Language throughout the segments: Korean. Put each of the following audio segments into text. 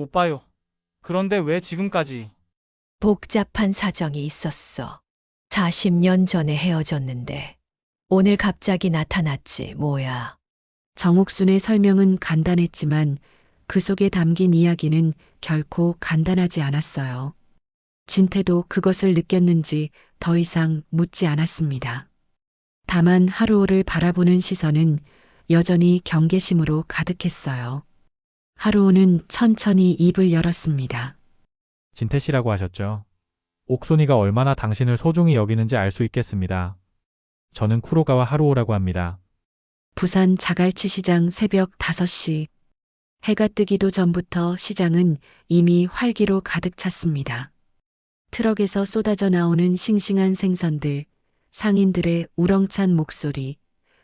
못 봐요. 그런데 왜 지금까지? 복잡한 사정이 있었어. 40년 전에 헤어졌는데 오늘 갑자기 나타났지 뭐야. 정옥순의 설명은 간단했지만 그 속에 담긴 이야기는 결코 간단하지 않았어요. 진태도 그것을 느꼈는지 더 이상 묻지 않았습니다. 다만 하루오를 바라보는 시선은 여전히 경계심으로 가득했어요. 하루오는 천천히 입을 열었습니다. 진태 씨라고 하셨죠? 옥손이가 얼마나 당신을 소중히 여기는지 알 수 있겠습니다. 저는 쿠로가와 하루오라고 합니다. 부산 자갈치 시장 새벽 5시. 해가 뜨기도 전부터 시장은 이미 활기로 가득 찼습니다. 트럭에서 쏟아져 나오는 싱싱한 생선들, 상인들의 우렁찬 목소리,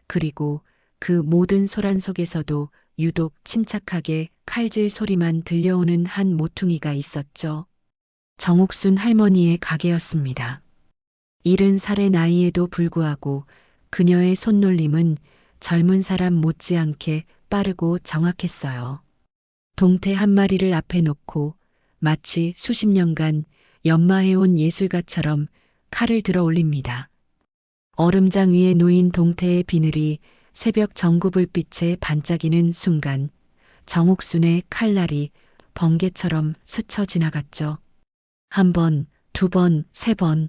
그리고 그 모든 소란 속에서도 유독 침착하게 칼질 소리만 들려오는 한 모퉁이가 있었죠. 정옥순 할머니의 가게였습니다. 70살의 나이에도 불구하고 그녀의 손놀림은 젊은 사람 못지않게 빠르고 정확했어요. 동태 한 마리를 앞에 놓고 마치 수십 년간 연마해온 예술가처럼 칼을 들어 올립니다. 얼음장 위에 놓인 동태의 비늘이 새벽 전구불빛에 반짝이는 순간 정옥순의 칼날이 번개처럼 스쳐 지나갔죠. 한 번, 두 번, 세 번.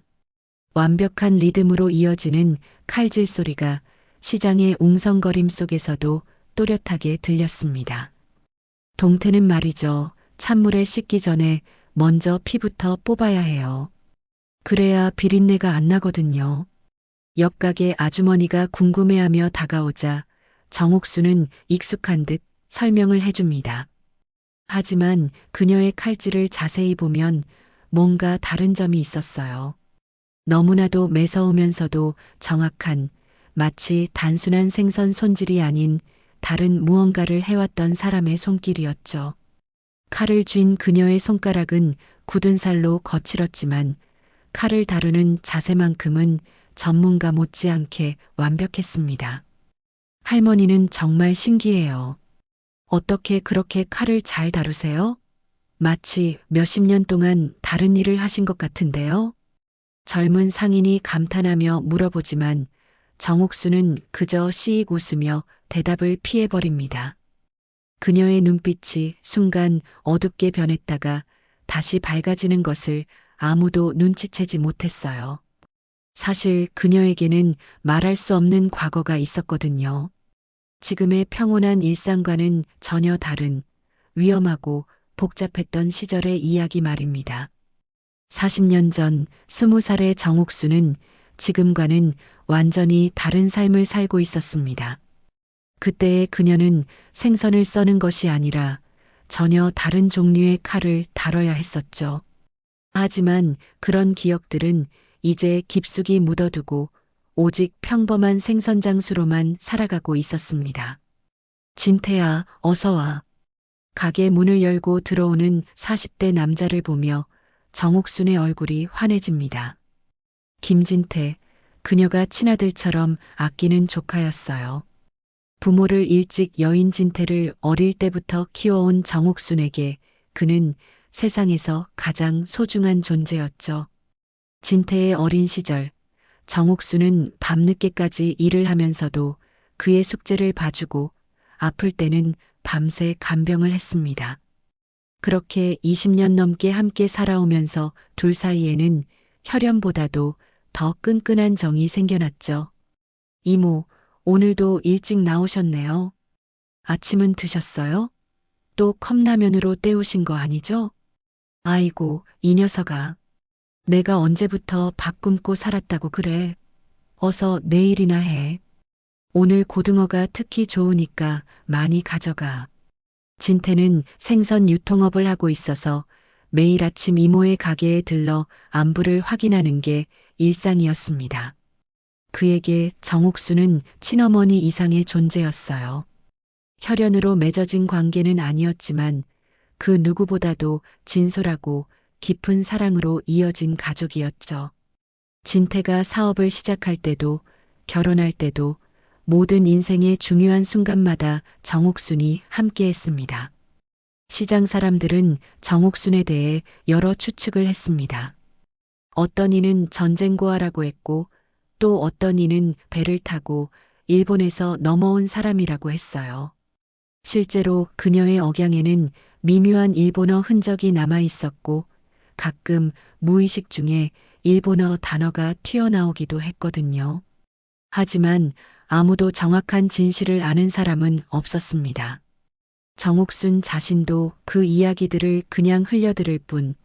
완벽한 리듬으로 이어지는 칼질 소리가 시장의 웅성거림 속에서도 또렷하게 들렸습니다. 동태는 말이죠. 찬물에 씻기 전에 먼저 피부터 뽑아야 해요. 그래야 비린내가 안 나거든요. 옆 가게 아주머니가 궁금해하며 다가오자 정옥수는 익숙한 듯 설명을 해줍니다. 하지만 그녀의 칼질을 자세히 보면 뭔가 다른 점이 있었어요. 너무나도 매서우면서도 정확한, 마치 단순한 생선 손질이 아닌 다른 무언가를 해왔던 사람의 손길이었죠. 칼을 쥔 그녀의 손가락은 굳은 살로 거칠었지만 칼을 다루는 자세만큼은 전문가 못지않게 완벽했습니다. 할머니는 정말 신기해요. 어떻게 그렇게 칼을 잘 다루세요? 마치 몇십 년 동안 다른 일을 하신 것 같은데요? 젊은 상인이 감탄하며 물어보지만 정옥수는 그저 씩 웃으며 대답을 피해버립니다. 그녀의 눈빛이 순간 어둡게 변했다가 다시 밝아지는 것을 아무도 눈치채지 못했어요. 사실 그녀에게는 말할 수 없는 과거가 있었거든요. 지금의 평온한 일상과는 전혀 다른 위험하고 복잡했던 시절의 이야기 말입니다. 40년 전 20살의 정옥수는 지금과는 완전히 다른 삶을 살고 있었습니다. 그때의 그녀는 생선을 써는 것이 아니라 전혀 다른 종류의 칼을 다뤄야 했었죠. 하지만 그런 기억들은 이제 깊숙이 묻어두고 오직 평범한 생선 장수로만 살아가고 있었습니다. 진태야, 어서 와. 가게 문을 열고 들어오는 40대 남자를 보며 정옥순의 얼굴이 환해집니다. 김진태, 그녀가 친아들처럼 아끼는 조카였어요. 부모를 일찍 여인 진태를 어릴 때부터 키워온 정옥순에게 그는 세상에서 가장 소중한 존재였죠. 진태의 어린 시절, 정옥순은 밤늦게까지 일을 하면서도 그의 숙제를 봐주고 아플 때는 밤새 간병을 했습니다. 그렇게 20년 넘게 함께 살아오면서 둘 사이에는 혈연보다도 더 끈끈한 정이 생겨났죠. 이모, 오늘도 일찍 나오셨네요. 아침은 드셨어요? 또 컵라면으로 때우신 거 아니죠? 아이고, 이 녀석아. 내가 언제부터 밥 굶고 살았다고 그래. 어서 내일이나 해. 오늘 고등어가 특히 좋으니까 많이 가져가. 진태는 생선 유통업을 하고 있어서 매일 아침 이모의 가게에 들러 안부를 확인하는 게 일상이었습니다. 그에게 정옥수는 친어머니 이상의 존재였어요. 혈연으로 맺어진 관계는 아니었지만 그 누구보다도 진솔하고 깊은 사랑으로 이어진 가족이었죠. 진태가 사업을 시작할 때도 결혼할 때도 모든 인생의 중요한 순간마다 정옥순이 함께했습니다. 시장 사람들은 정옥순에 대해 여러 추측을 했습니다. 어떤 이는 전쟁고아라고 했고 또 어떤 이는 배를 타고 일본에서 넘어온 사람이라고 했어요. 실제로 그녀의 억양에는 미묘한 일본어 흔적이 남아 있었고 가끔 무의식 중에 일본어 단어가 튀어나오기도 했거든요. 하지만 아무도 정확한 진실을 아는 사람은 없었습니다. 정옥순 자신도 그 이야기들을 그냥 흘려들을 뿐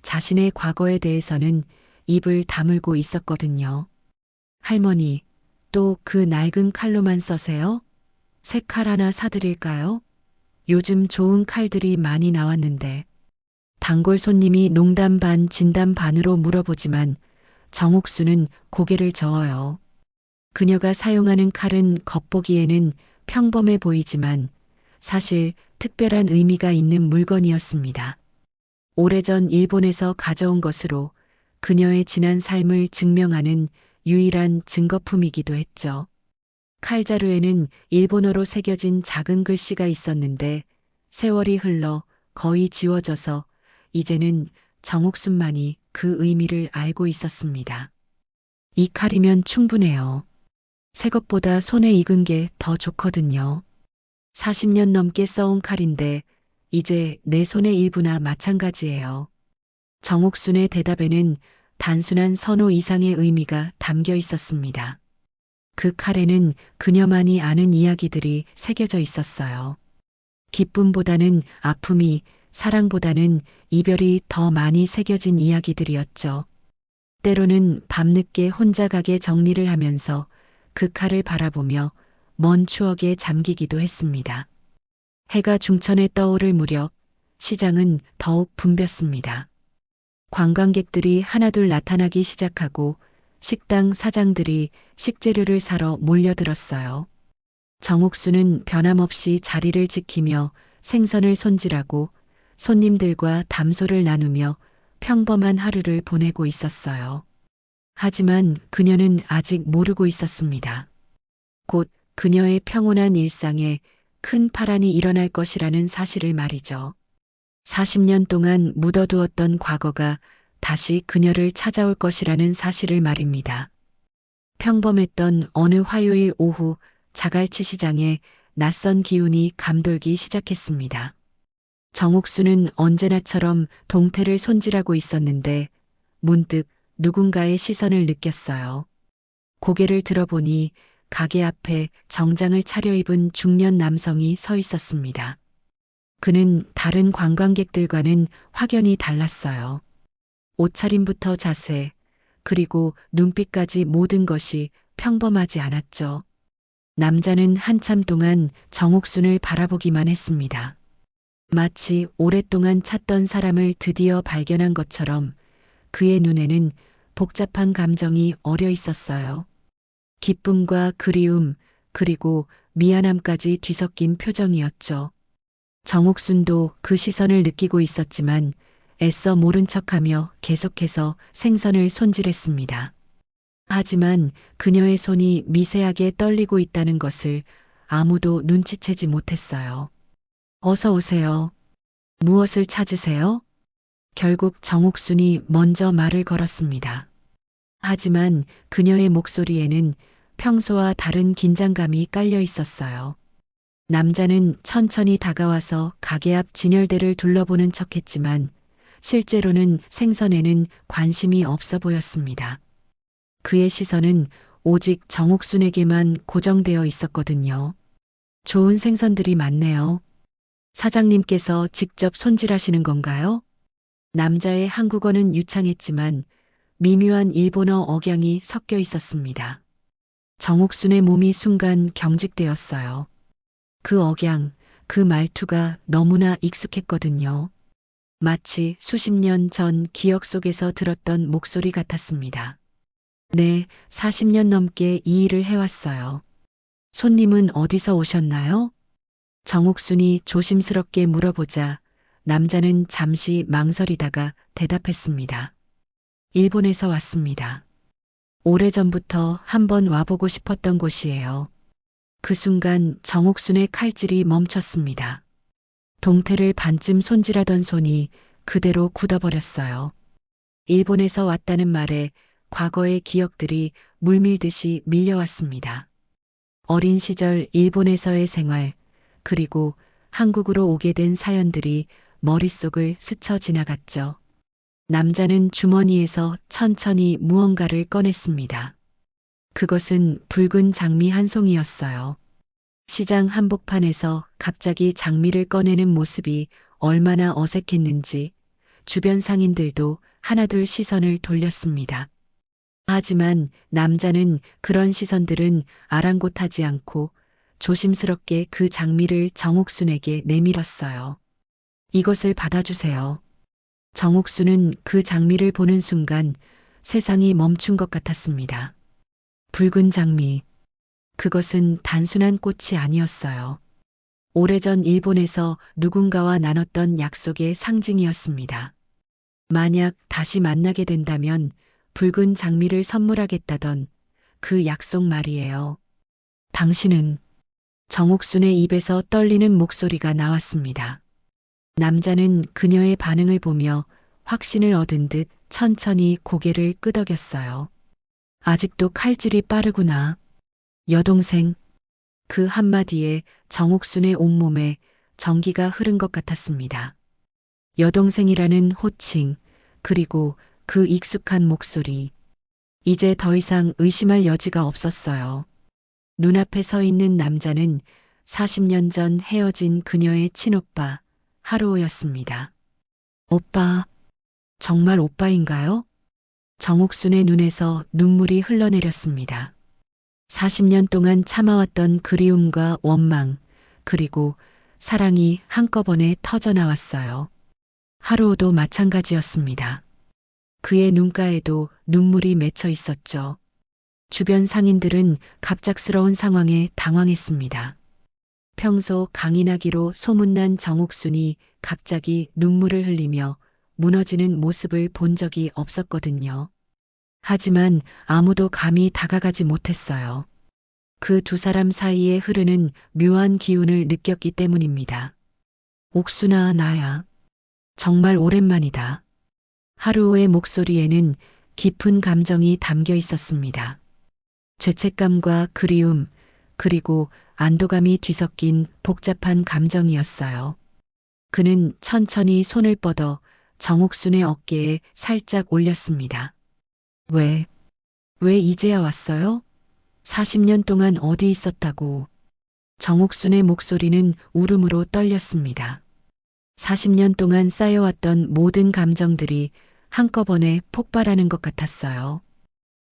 자신의 과거에 대해서는 입을 다물고 있었거든요. 할머니, 또 그 낡은 칼로만 써세요? 새 칼 하나 사드릴까요? 요즘 좋은 칼들이 많이 나왔는데. 단골 손님이 농담 반 진담 반으로 물어보지만 정옥수는 고개를 저어요. 그녀가 사용하는 칼은 겉보기에는 평범해 보이지만 사실 특별한 의미가 있는 물건이었습니다. 오래전 일본에서 가져온 것으로 그녀의 지난 삶을 증명하는 유일한 증거품이기도 했죠. 칼자루에는 일본어로 새겨진 작은 글씨가 있었는데 세월이 흘러 거의 지워져서 이제는 정옥순만이 그 의미를 알고 있었습니다. 이 칼이면 충분해요. 새 것보다 손에 익은 게 더 좋거든요. 40년 넘게 써온 칼인데 이제 내 손의 일부나 마찬가지예요. 정옥순의 대답에는 단순한 선호 이상의 의미가 담겨 있었습니다. 그 칼에는 그녀만이 아는 이야기들이 새겨져 있었어요. 기쁨보다는 아픔이, 사랑보다는 이별이 더 많이 새겨진 이야기들이었죠. 때로는 밤늦게 혼자 가게 정리를 하면서 그 칼을 바라보며 먼 추억에 잠기기도 했습니다. 해가 중천에 떠오를 무렵 시장은 더욱 붐볐습니다. 관광객들이 하나둘 나타나기 시작하고 식당 사장들이 식재료를 사러 몰려들었어요. 정옥수는 변함없이 자리를 지키며 생선을 손질하고 손님들과 담소를 나누며 평범한 하루를 보내고 있었어요. 하지만 그녀는 아직 모르고 있었습니다. 곧 그녀의 평온한 일상에 큰 파란이 일어날 것이라는 사실을 말이죠. 40년 동안 묻어두었던 과거가 다시 그녀를 찾아올 것이라는 사실을 말입니다. 평범했던 어느 화요일 오후 자갈치 시장에 낯선 기운이 감돌기 시작했습니다. 정옥수는 언제나처럼 동태를 손질하고 있었는데 문득 누군가의 시선을 느꼈어요. 고개를 들어보니 가게 앞에 정장을 차려입은 중년 남성이 서 있었습니다. 그는 다른 관광객들과는 확연히 달랐어요. 옷차림부터 자세, 그리고 눈빛까지 모든 것이 평범하지 않았죠. 남자는 한참 동안 정옥순을 바라보기만 했습니다. 마치 오랫동안 찾던 사람을 드디어 발견한 것처럼 그의 눈에는 복잡한 감정이 어려 있었어요. 기쁨과 그리움, 그리고 미안함까지 뒤섞인 표정이었죠. 정옥순도 그 시선을 느끼고 있었지만 애써 모른 척하며 계속해서 생선을 손질했습니다. 하지만 그녀의 손이 미세하게 떨리고 있다는 것을 아무도 눈치채지 못했어요. 어서 오세요. 무엇을 찾으세요? 결국 정옥순이 먼저 말을 걸었습니다. 하지만 그녀의 목소리에는 평소와 다른 긴장감이 깔려 있었어요. 남자는 천천히 다가와서 가게 앞 진열대를 둘러보는 척했지만 실제로는 생선에는 관심이 없어 보였습니다. 그의 시선은 오직 정옥순에게만 고정되어 있었거든요. 좋은 생선들이 많네요. 사장님께서 직접 손질하시는 건가요? 남자의 한국어는 유창했지만 미묘한 일본어 억양이 섞여 있었습니다. 정옥순의 몸이 순간 경직되었어요. 그 억양, 그 말투가 너무나 익숙했거든요. 마치 수십 년 전 기억 속에서 들었던 목소리 같았습니다. 네, 40년 넘게 이 일을 해왔어요. 손님은 어디서 오셨나요? 정옥순이 조심스럽게 물어보자 남자는 잠시 망설이다가 대답했습니다. 일본에서 왔습니다. 오래전부터 한번 와보고 싶었던 곳이에요. 그 순간 정옥순의 칼질이 멈췄습니다. 동태를 반쯤 손질하던 손이 그대로 굳어버렸어요. 일본에서 왔다는 말에 과거의 기억들이 물밀듯이 밀려왔습니다. 어린 시절 일본에서의 생활, 그리고 한국으로 오게 된 사연들이 머릿속을 스쳐 지나갔죠. 남자는 주머니에서 천천히 무언가를 꺼냈습니다. 그것은 붉은 장미 한 송이였어요. 시장 한복판에서 갑자기 장미를 꺼내는 모습이 얼마나 어색했는지 주변 상인들도 하나둘 시선을 돌렸습니다. 하지만 남자는 그런 시선들은 아랑곳하지 않고 조심스럽게 그 장미를 정옥순에게 내밀었어요. 이것을 받아주세요. 정옥순은 그 장미를 보는 순간 세상이 멈춘 것 같았습니다. 붉은 장미. 그것은 단순한 꽃이 아니었어요. 오래전 일본에서 누군가와 나눴던 약속의 상징이었습니다. 만약 다시 만나게 된다면 붉은 장미를 선물하겠다던 그 약속 말이에요. 당신은 정옥순의 입에서 떨리는 목소리가 나왔습니다. 남자는 그녀의 반응을 보며 확신을 얻은 듯 천천히 고개를 끄덕였어요. 아직도 칼질이 빠르구나. 여동생. 그 한마디에 정옥순의 온몸에 전기가 흐른 것 같았습니다. 여동생이라는 호칭, 그리고 그 익숙한 목소리. 이제 더 이상 의심할 여지가 없었어요. 눈앞에 서 있는 남자는 40년 전 헤어진 그녀의 친오빠, 하루오였습니다. 오빠, 정말 오빠인가요? 정옥순의 눈에서 눈물이 흘러내렸습니다. 40년 동안 참아왔던 그리움과 원망, 그리고 사랑이 한꺼번에 터져나왔어요. 하루오도 마찬가지였습니다. 그의 눈가에도 눈물이 맺혀 있었죠. 주변 상인들은 갑작스러운 상황에 당황했습니다. 평소 강인하기로 소문난 정옥순이 갑자기 눈물을 흘리며 무너지는 모습을 본 적이 없었거든요. 하지만 아무도 감히 다가가지 못했어요. 그 두 사람 사이에 흐르는 묘한 기운을 느꼈기 때문입니다. 옥순아, 나야. 정말 오랜만이다. 하루오의 목소리에는 깊은 감정이 담겨 있었습니다. 죄책감과 그리움, 그리고 안도감이 뒤섞인 복잡한 감정이었어요. 그는 천천히 손을 뻗어 정옥순의 어깨에 살짝 올렸습니다. 왜 이제야 왔어요? 40년 동안 어디 있었다고? 정옥순의 목소리는 울음으로 떨렸습니다. 40년 동안 쌓여왔던 모든 감정들이 한꺼번에 폭발하는 것 같았어요.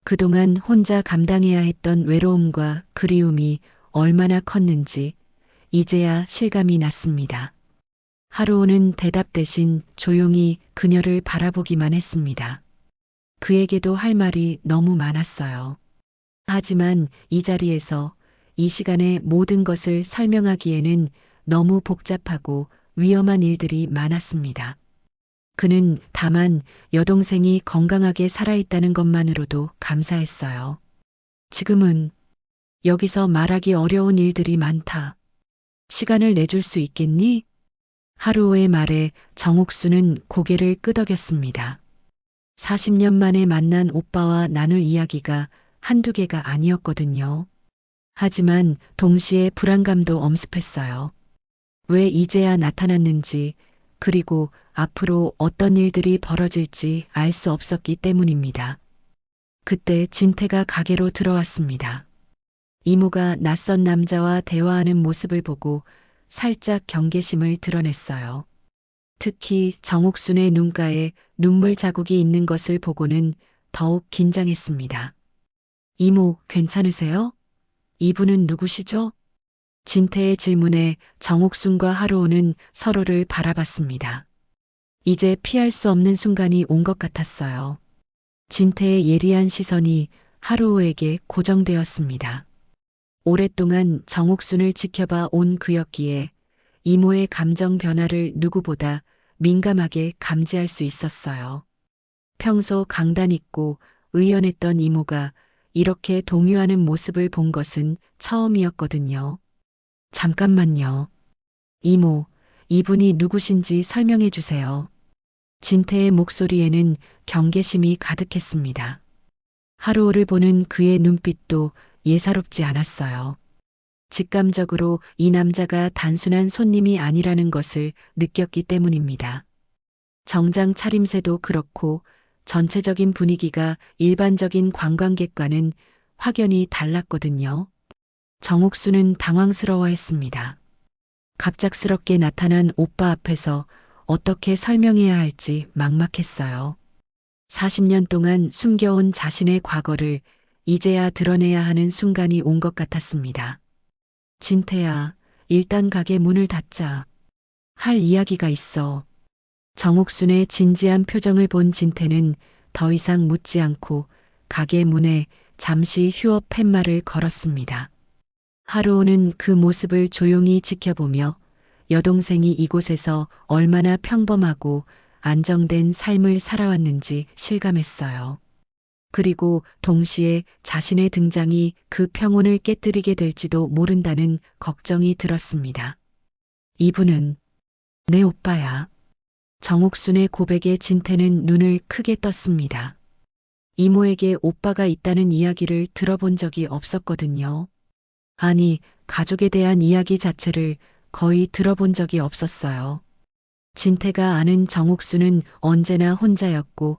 그동안 혼자 감당해야 했던 외로움과 그리움이 얼마나 컸는지 이제야 실감이 났습니다. 하루오는 대답 대신 조용히 그녀를 바라보기만 했습니다. 그에게도 할 말이 너무 많았어요. 하지만 이 자리에서 이 시간에 모든 것을 설명하기에는 너무 복잡하고 위험한 일들이 많았습니다. 그는 다만 여동생이 건강하게 살아있다는 것만으로도 감사했어요. 지금은 여기서 말하기 어려운 일들이 많다. 시간을 내줄 수 있겠니? 하루오의 말에 정옥순은 고개를 끄덕였습니다. 40년 만에 만난 오빠와 나눌 이야기가 한두 개가 아니었거든요. 하지만 동시에 불안감도 엄습했어요. 왜 이제야 나타났는지, 그리고 앞으로 어떤 일들이 벌어질지 알 수 없었기 때문입니다. 그때 진태가 가게로 들어왔습니다. 이모가 낯선 남자와 대화하는 모습을 보고 살짝 경계심을 드러냈어요. 특히 정옥순의 눈가에 눈물 자국이 있는 것을 보고는 더욱 긴장했습니다. 이모, 괜찮으세요? 이분은 누구시죠? 진태의 질문에 정옥순과 하루오는 서로를 바라봤습니다. 이제 피할 수 없는 순간이 온 것 같았어요. 진태의 예리한 시선이 하루오에게 고정되었습니다. 오랫동안 정옥순을 지켜봐 온 그였기에 이모의 감정 변화를 누구보다 민감하게 감지할 수 있었어요. 평소 강단 있고 의연했던 이모가 이렇게 동요하는 모습을 본 것은 처음이었거든요. 잠깐만요. 이모, 이분이 누구신지 설명해 주세요. 진태의 목소리에는 경계심이 가득했습니다. 하루오를 보는 그의 눈빛도 예사롭지 않았어요. 직감적으로 이 남자가 단순한 손님이 아니라는 것을 느꼈기 때문입니다. 정장 차림새도 그렇고 전체적인 분위기가 일반적인 관광객과는 확연히 달랐거든요. 정옥수는 당황스러워했습니다. 갑작스럽게 나타난 오빠 앞에서 어떻게 설명해야 할지 막막했어요. 40년 동안 숨겨온 자신의 과거를 이제야 드러내야 하는 순간이 온 것 같았습니다. 진태야, 일단 가게 문을 닫자. 할 이야기가 있어. 정옥순의 진지한 표정을 본 진태는 더 이상 묻지 않고 가게 문에 잠시 휴업 팻말을 걸었습니다. 하루오는 그 모습을 조용히 지켜보며 여동생이 이곳에서 얼마나 평범하고 안정된 삶을 살아왔는지 실감했어요. 그리고 동시에 자신의 등장이 그 평온을 깨뜨리게 될지도 모른다는 걱정이 들었습니다. 이분은 내 오빠야. 정옥순의 고백에 진태는 눈을 크게 떴습니다. 이모에게 오빠가 있다는 이야기를 들어본 적이 없었거든요. 아니, 가족에 대한 이야기 자체를 거의 들어본 적이 없었어요. 진태가 아는 정옥수는 언제나 혼자였고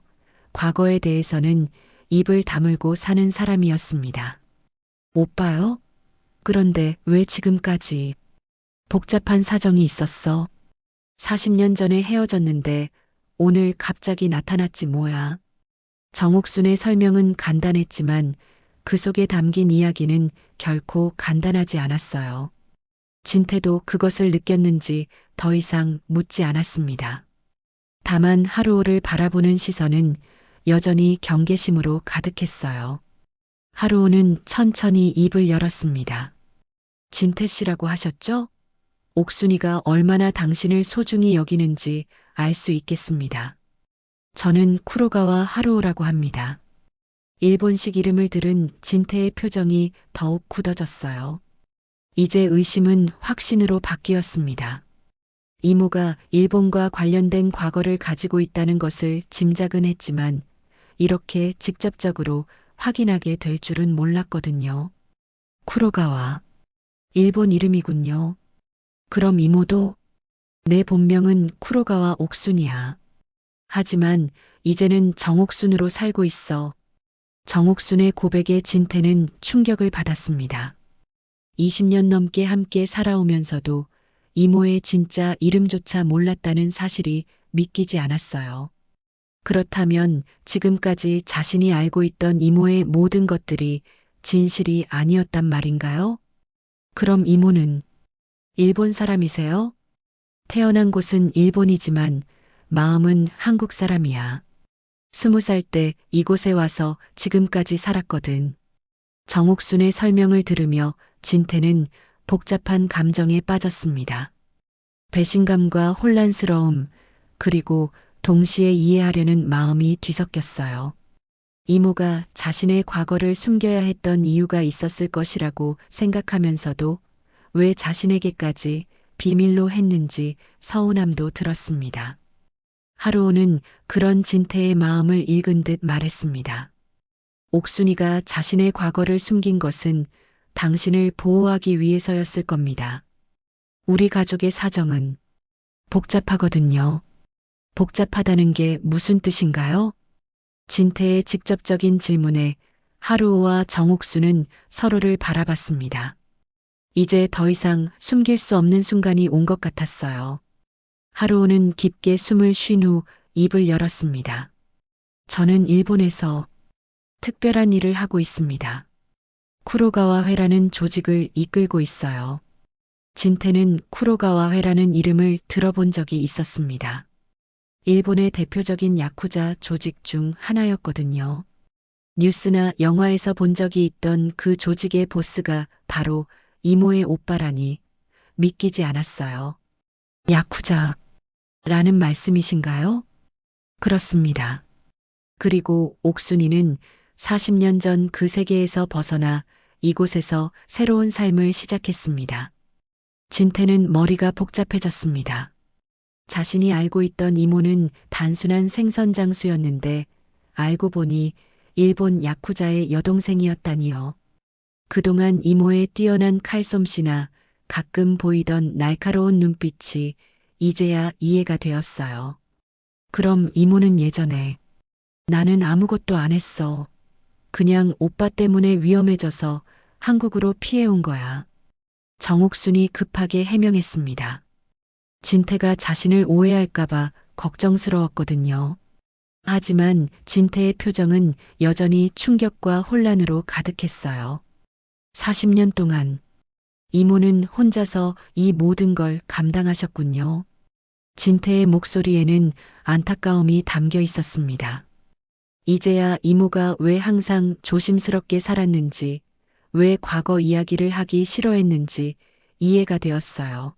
과거에 대해서는 입을 다물고 사는 사람이었습니다. 오빠요? 그런데 왜 지금까지? 복잡한 사정이 있었어. 40년 전에 헤어졌는데 오늘 갑자기 나타났지 뭐야. 정옥순의 설명은 간단했지만 그 속에 담긴 이야기는 결코 간단하지 않았어요. 진태도 그것을 느꼈는지 더 이상 묻지 않았습니다. 다만 하루오를 바라보는 시선은 여전히 경계심으로 가득했어요. 하루오는 천천히 입을 열었습니다. 진태 씨라고 하셨죠? 옥순이가 얼마나 당신을 소중히 여기는지 알 수 있겠습니다. 저는 쿠로가와 하루오라고 합니다. 일본식 이름을 들은 진태의 표정이 더욱 굳어졌어요. 이제 의심은 확신으로 바뀌었습니다. 이모가 일본과 관련된 과거를 가지고 있다는 것을 짐작은 했지만 이렇게 직접적으로 확인하게 될 줄은 몰랐거든요. 쿠로가와 일본 이름이군요. 그럼 이모도 내 본명은 쿠로가와 옥순이야. 하지만 이제는 정옥순으로 살고 있어. 정옥순의 고백에 진태는 충격을 받았습니다. 20년 넘게 함께 살아오면서도 이모의 진짜 이름조차 몰랐다는 사실이 믿기지 않았어요. 그렇다면 지금까지 자신이 알고 있던 이모의 모든 것들이 진실이 아니었단 말인가요? 그럼 이모는 일본 사람이세요? 태어난 곳은 일본이지만 마음은 한국 사람이야. 20살 때 이곳에 와서 지금까지 살았거든. 정옥순의 설명을 들으며 진태는 복잡한 감정에 빠졌습니다. 배신감과 혼란스러움, 그리고 동시에 이해하려는 마음이 뒤섞였어요. 이모가 자신의 과거를 숨겨야 했던 이유가 있었을 것이라고 생각하면서도 왜 자신에게까지 비밀로 했는지 서운함도 들었습니다. 하루오는 그런 진태의 마음을 읽은 듯 말했습니다. 옥순이가 자신의 과거를 숨긴 것은 당신을 보호하기 위해서였을 겁니다. 우리 가족의 사정은 복잡하거든요. 복잡하다는 게 무슨 뜻인가요? 진태의 직접적인 질문에 하루오와 정옥수는 서로를 바라봤습니다. 이제 더 이상 숨길 수 없는 순간이 온 것 같았어요. 하루오는 깊게 숨을 쉰 후 입을 열었습니다. 저는 일본에서 특별한 일을 하고 있습니다. 쿠로가와 회라는 조직을 이끌고 있어요. 진태는 쿠로가와 회라는 이름을 들어본 적이 있었습니다. 일본의 대표적인 야쿠자 조직 중 하나였거든요. 뉴스나 영화에서 본 적이 있던 그 조직의 보스가 바로 이모의 오빠라니 믿기지 않았어요. 야쿠자라는 말씀이신가요? 그렇습니다. 그리고 옥순이는 40년 전 그 세계에서 벗어나 이곳에서 새로운 삶을 시작했습니다. 진태는 머리가 복잡해졌습니다. 자신이 알고 있던 이모는 단순한 생선장수였는데 알고 보니 일본 야쿠자의 여동생이었다니요. 그동안 이모의 뛰어난 칼솜씨나 가끔 보이던 날카로운 눈빛이 이제야 이해가 되었어요. 그럼 이모는 예전에 나는 아무것도 안 했어. 그냥 오빠 때문에 위험해져서 한국으로 피해온 거야. 정옥순이 급하게 해명했습니다. 진태가 자신을 오해할까봐 걱정스러웠거든요. 하지만 진태의 표정은 여전히 충격과 혼란으로 가득했어요. 40년 동안 이모는 혼자서 이 모든 걸 감당하셨군요. 진태의 목소리에는 안타까움이 담겨 있었습니다. 이제야 이모가 왜 항상 조심스럽게 살았는지, 왜 과거 이야기를 하기 싫어했는지 이해가 되었어요.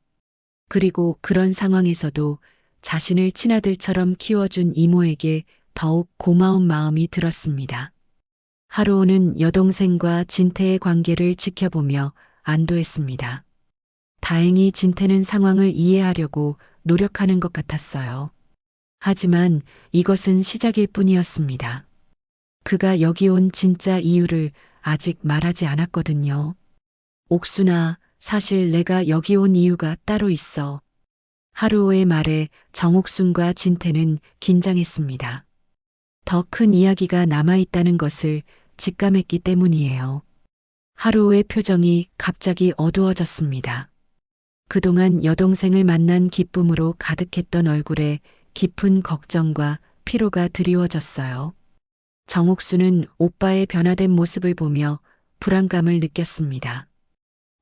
그리고 그런 상황에서도 자신을 친아들처럼 키워준 이모에게 더욱 고마운 마음이 들었습니다. 하루오는 여동생과 진태의 관계를 지켜보며 안도했습니다. 다행히 진태는 상황을 이해하려고 노력하는 것 같았어요. 하지만 이것은 시작일 뿐이었습니다. 그가 여기 온 진짜 이유를 아직 말하지 않았거든요. 옥순아, 사실 내가 여기 온 이유가 따로 있어. 하루오의 말에 정옥순과 진태는 긴장했습니다. 더 큰 이야기가 남아있다는 것을 직감했기 때문이에요. 하루오의 표정이 갑자기 어두워졌습니다. 그동안 여동생을 만난 기쁨으로 가득했던 얼굴에 깊은 걱정과 피로가 드리워졌어요. 정옥수는 오빠의 변화된 모습을 보며 불안감을 느꼈습니다.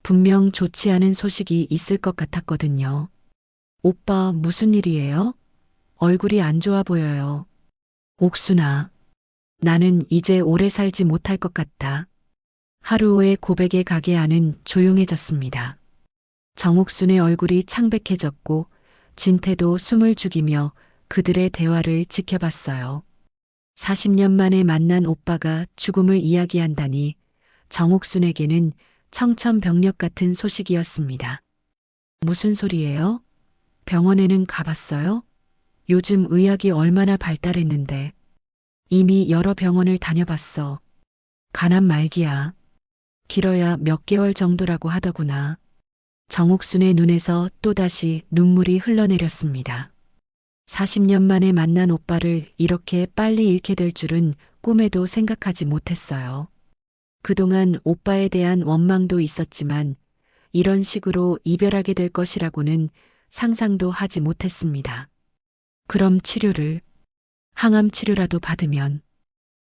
분명 좋지 않은 소식이 있을 것 같았거든요. 오빠 무슨 일이에요? 얼굴이 안 좋아 보여요. 옥순아, 나는 이제 오래 살지 못할 것 같다. 하루오의 고백에 가게 안은 조용해졌습니다. 정옥순의 얼굴이 창백해졌고 진태도 숨을 죽이며 그들의 대화를 지켜봤어요. 40년 만에 만난 오빠가 죽음을 이야기한다니 정옥순에게는 청천벽력 같은 소식이었습니다. 무슨 소리예요? 병원에는 가봤어요? 요즘 의학이 얼마나 발달했는데. 이미 여러 병원을 다녀봤어. 간암 말기야. 길어야 몇 개월 정도라고 하더구나. 정옥순의 눈에서 또다시 눈물이 흘러내렸습니다. 40년 만에 만난 오빠를 이렇게 빨리 잃게 될 줄은 꿈에도 생각하지 못했어요. 그동안 오빠에 대한 원망도 있었지만 이런 식으로 이별하게 될 것이라고는 상상도 하지 못했습니다. 그럼 치료를, 항암 치료라도 받으면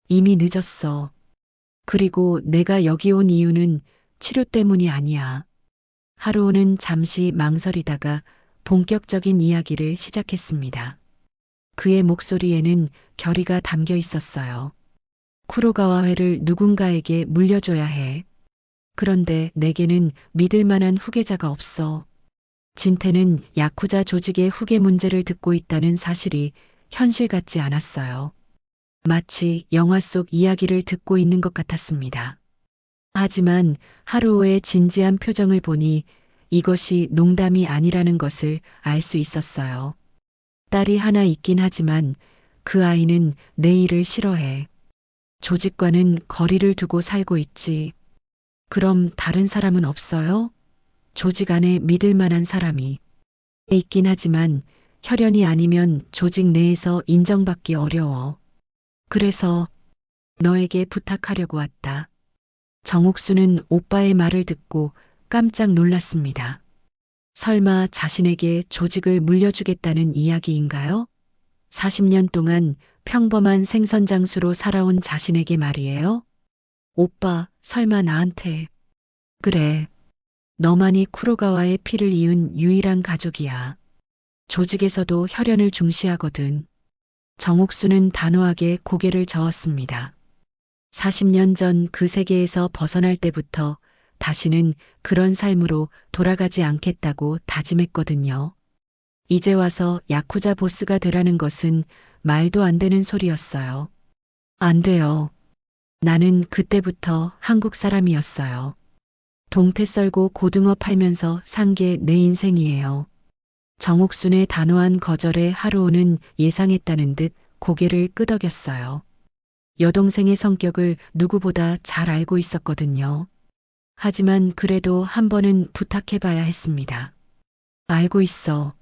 이미 늦었어. 그리고 내가 여기 온 이유는 치료 때문이 아니야. 하루오는 잠시 망설이다가 본격적인 이야기를 시작했습니다. 그의 목소리에는 결의가 담겨 있었어요. 쿠로가와회를 누군가에게 물려줘야 해. 그런데 내게는 믿을 만한 후계자가 없어. 진태는 야쿠자 조직의 후계 문제를 듣고 있다는 사실이 현실 같지 않았어요. 마치 영화 속 이야기를 듣고 있는 것 같았습니다. 하지만 하루오의 진지한 표정을 보니 이것이 농담이 아니라는 것을 알 수 있었어요. 딸이 하나 있긴 하지만 그 아이는 내 일을 싫어해. 조직과는 거리를 두고 살고 있지. 그럼 다른 사람은 없어요? 조직 안에 믿을 만한 사람이 있긴 하지만 혈연이 아니면 조직 내에서 인정받기 어려워. 그래서 너에게 부탁하려고 왔다. 정옥수는 오빠의 말을 듣고 깜짝 놀랐습니다. 설마 자신에게 조직을 물려주겠다는 이야기인가요? 40년 동안 평범한 생선장수로 살아온 자신에게 말이에요? 오빠, 설마 나한테. 그래. 너만이 쿠로가와의 피를 이은 유일한 가족이야. 조직에서도 혈연을 중시하거든. 정옥수는 단호하게 고개를 저었습니다. 40년 전 그 세계에서 벗어날 때부터 다시는 그런 삶으로 돌아가지 않겠다고 다짐했거든요. 이제 와서 야쿠자 보스가 되라는 것은 말도 안 되는 소리였어요. 안 돼요. 나는 그때부터 한국 사람이었어요. 동태 썰고 고등어 팔면서 산 게 내 인생이에요. 정옥순의 단호한 거절에 하루오는 예상했다는 듯 고개를 끄덕였어요. 여동생의 성격을 누구보다 잘 알고 있었거든요. 하지만 그래도 한 번은 부탁해봐야 했습니다. 알고 있어.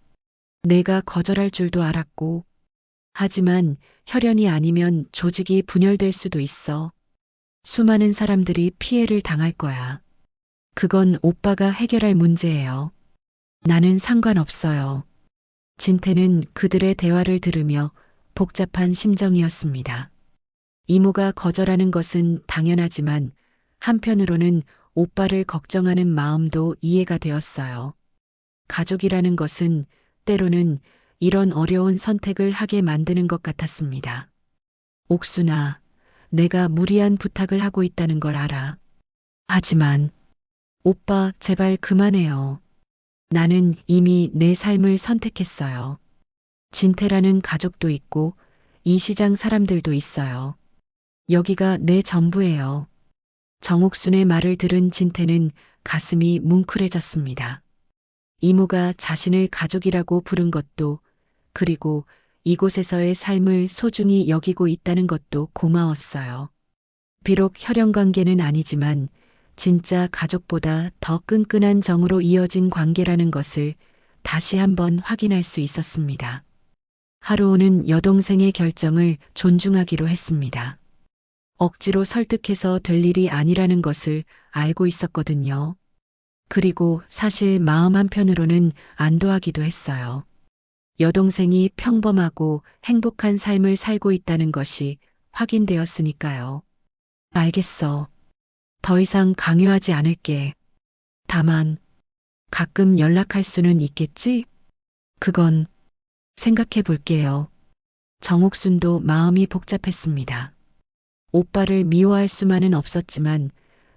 내가 거절할 줄도 알았고. 하지만 혈연이 아니면 조직이 분열될 수도 있어. 수많은 사람들이 피해를 당할 거야. 그건 오빠가 해결할 문제예요. 나는 상관없어요. 진태는 그들의 대화를 들으며 복잡한 심정이었습니다. 이모가 거절하는 것은 당연하지만 한편으로는 오빠를 걱정하는 마음도 이해가 되었어요. 가족이라는 것은 때로는 이런 어려운 선택을 하게 만드는 것 같았습니다. 옥순아, 내가 무리한 부탁을 하고 있다는 걸 알아. 하지만 오빠 제발 그만해요. 나는 이미 내 삶을 선택했어요. 진태라는 가족도 있고 이 시장 사람들도 있어요. 여기가 내 전부예요. 정옥순의 말을 들은 진태는 가슴이 뭉클해졌습니다. 이모가 자신을 가족이라고 부른 것도 그리고 이곳에서의 삶을 소중히 여기고 있다는 것도 고마웠어요. 비록 혈연 관계는 아니지만 진짜 가족보다 더 끈끈한 정으로 이어진 관계라는 것을 다시 한번 확인할 수 있었습니다. 하루오는 여동생의 결정을 존중하기로 했습니다. 억지로 설득해서 될 일이 아니라는 것을 알고 있었거든요. 그리고 사실 마음 한편으로는 안도하기도 했어요. 여동생이 평범하고 행복한 삶을 살고 있다는 것이 확인되었으니까요. 알겠어. 더 이상 강요하지 않을게. 다만, 가끔 연락할 수는 있겠지? 그건 생각해 볼게요. 정옥순도 마음이 복잡했습니다. 오빠를 미워할 수만은 없었지만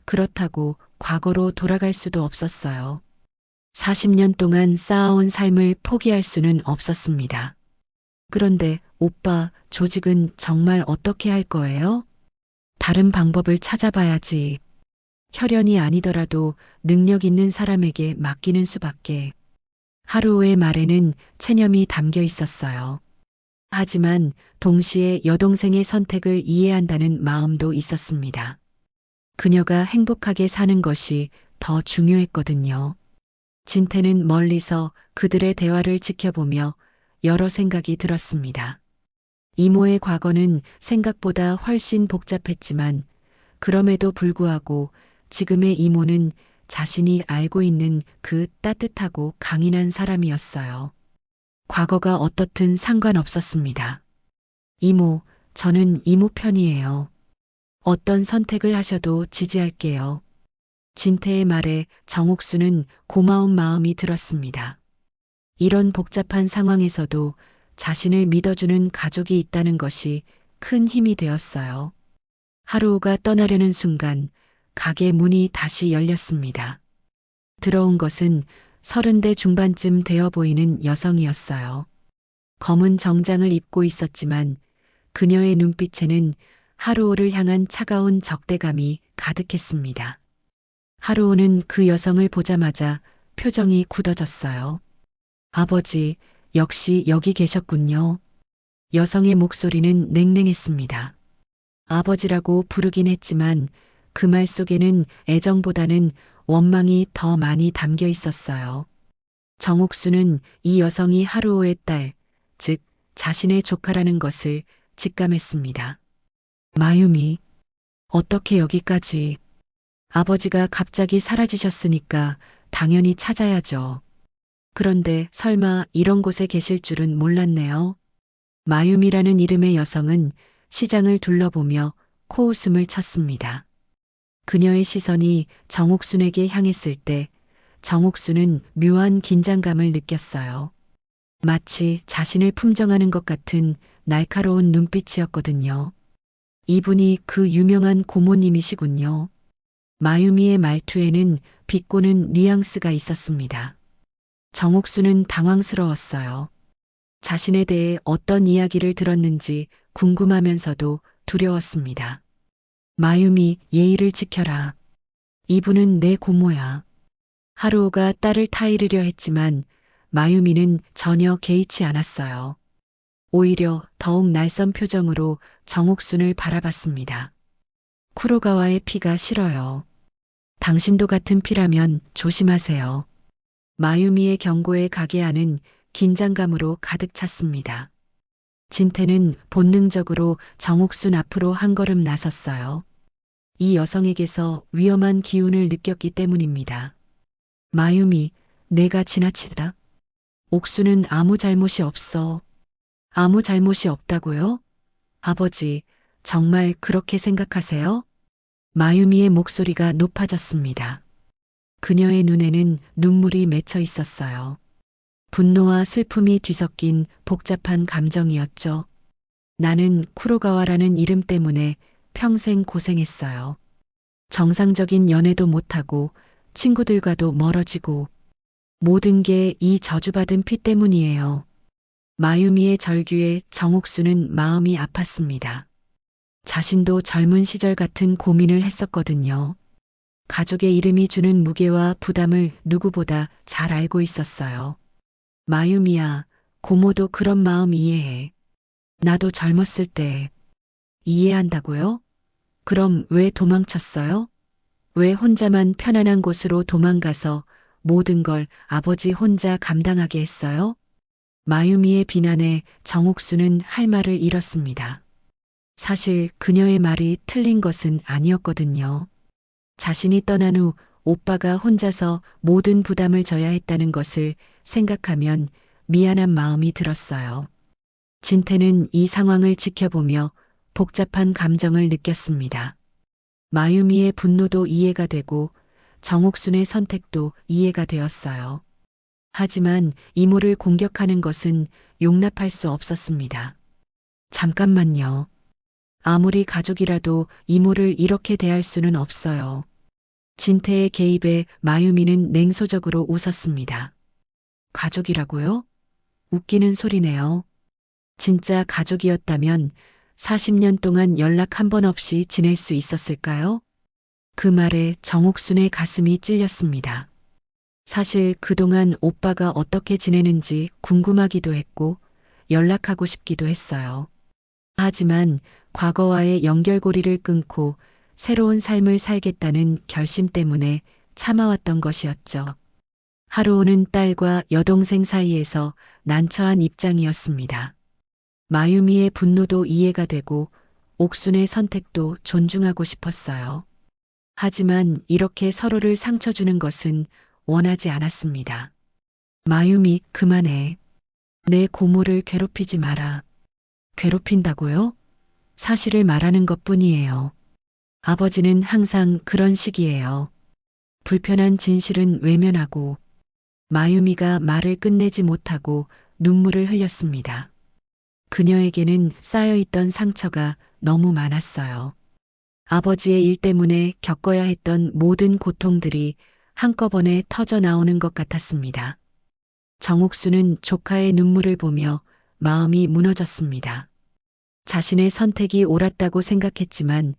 그렇다고 과거로 돌아갈 수도 없었어요. 40년 동안 쌓아온 삶을 포기할 수는 없었습니다. 그런데 오빠, 조직은 정말 어떻게 할 거예요? 다른 방법을 찾아봐야지. 혈연이 아니더라도 능력 있는 사람에게 맡기는 수밖에. 하루오의 말에는 체념이 담겨 있었어요. 하지만 동시에 여동생의 선택을 이해한다는 마음도 있었습니다. 그녀가 행복하게 사는 것이 더 중요했거든요. 진태는 멀리서 그들의 대화를 지켜보며 여러 생각이 들었습니다. 이모의 과거는 생각보다 훨씬 복잡했지만 그럼에도 불구하고 지금의 이모는 자신이 알고 있는 그 따뜻하고 강인한 사람이었어요. 과거가 어떻든 상관없었습니다. 이모, 저는 이모 편이에요. 어떤 선택을 하셔도 지지할게요. 진태의 말에 정옥수는 고마운 마음이 들었습니다. 이런 복잡한 상황에서도 자신을 믿어주는 가족이 있다는 것이 큰 힘이 되었어요. 하루오가 떠나려는 순간 가게 문이 다시 열렸습니다. 들어온 것은 30대 중반쯤 되어 보이는 여성이었어요. 검은 정장을 입고 있었지만 그녀의 눈빛에는 하루오를 향한 차가운 적대감이 가득했습니다. 하루오는 그 여성을 보자마자 표정이 굳어졌어요. 아버지, 역시 여기 계셨군요. 여성의 목소리는 냉랭했습니다. 아버지라고 부르긴 했지만 그 말 속에는 애정보다는 원망이 더 많이 담겨 있었어요. 정옥수는 이 여성이 하루오의 딸, 즉 자신의 조카라는 것을 직감했습니다. 마유미, 어떻게 여기까지? 아버지가 갑자기 사라지셨으니까 당연히 찾아야죠. 그런데 설마 이런 곳에 계실 줄은 몰랐네요. 마유미라는 이름의 여성은 시장을 둘러보며 코웃음을 쳤습니다. 그녀의 시선이 정옥순에게 향했을 때 정옥순은 묘한 긴장감을 느꼈어요. 마치 자신을 품정하는 것 같은 날카로운 눈빛이었거든요. 이분이 그 유명한 고모님이시군요. 마유미의 말투에는 비꼬는 뉘앙스가 있었습니다. 정옥수는 당황스러웠어요. 자신에 대해 어떤 이야기를 들었는지 궁금하면서도 두려웠습니다. 마유미, 예의를 지켜라. 이분은 내 고모야. 하루오가 딸을 타이르려 했지만 마유미는 전혀 개의치 않았어요. 오히려 더욱 날선 표정으로 정옥순을 바라봤습니다. 쿠로가와의 피가 싫어요. 당신도 같은 피라면 조심하세요. 마유미의 경고에 가게하는 긴장감으로 가득 찼습니다. 진태는 본능적으로 정옥순 앞으로 한 걸음 나섰어요. 이 여성에게서 위험한 기운을 느꼈기 때문입니다. 마유미, 내가 지나치다. 옥수는 아무 잘못이 없어. 아무 잘못이 없다고요? 아버지, 정말 그렇게 생각하세요? 마유미의 목소리가 높아졌습니다. 그녀의 눈에는 눈물이 맺혀 있었어요. 분노와 슬픔이 뒤섞인 복잡한 감정이었죠. 나는 쿠로가와라는 이름 때문에 평생 고생했어요. 정상적인 연애도 못하고 친구들과도 멀어지고 모든 게 이 저주받은 피 때문이에요. 마유미의 절규에 정옥수는 마음이 아팠습니다. 자신도 젊은 시절 같은 고민을 했었거든요. 가족의 이름이 주는 무게와 부담을 누구보다 잘 알고 있었어요. 마유미야, 고모도 그런 마음 이해해. 나도 젊었을 때 이해한다고요? 그럼 왜 도망쳤어요? 왜 혼자만 편안한 곳으로 도망가서 모든 걸 아버지 혼자 감당하게 했어요? 마유미의 비난에 정옥수는 할 말을 잃었습니다. 사실 그녀의 말이 틀린 것은 아니었거든요. 자신이 떠난 후 오빠가 혼자서 모든 부담을 져야 했다는 것을 생각하면 미안한 마음이 들었어요. 진태는 이 상황을 지켜보며 복잡한 감정을 느꼈습니다. 마유미의 분노도 이해가 되고 정옥순의 선택도 이해가 되었어요. 하지만 이모를 공격하는 것은 용납할 수 없었습니다. 잠깐만요. 아무리 가족이라도 이모를 이렇게 대할 수는 없어요. 진태의 개입에 마유미는 냉소적으로 웃었습니다. 가족이라고요? 웃기는 소리네요. 진짜 가족이었다면 40년 동안 연락 한 번 없이 지낼 수 있었을까요? 그 말에 정옥순의 가슴이 찔렸습니다. 사실 그동안 오빠가 어떻게 지내는지 궁금하기도 했고 연락하고 싶기도 했어요. 하지만 과거와의 연결고리를 끊고 새로운 삶을 살겠다는 결심 때문에 참아왔던 것이었죠. 하루오는 딸과 여동생 사이에서 난처한 입장이었습니다. 마유미의 분노도 이해가 되고 옥순의 선택도 존중하고 싶었어요. 하지만 이렇게 서로를 상처 주는 것은 원하지 않았습니다. 마유미, 그만해. 내 고모를 괴롭히지 마라. 괴롭힌다고요? 사실을 말하는 것뿐이에요. 아버지는 항상 그런 식이에요. 불편한 진실은 외면하고 마유미가 말을 끝내지 못하고 눈물을 흘렸습니다. 그녀에게는 쌓여있던 상처가 너무 많았어요. 아버지의 일 때문에 겪어야 했던 모든 고통들이 한꺼번에 터져 나오는 것 같았습니다. 정옥수는 조카의 눈물을 보며 마음이 무너졌습니다. 자신의 선택이 옳았다고 생각했지만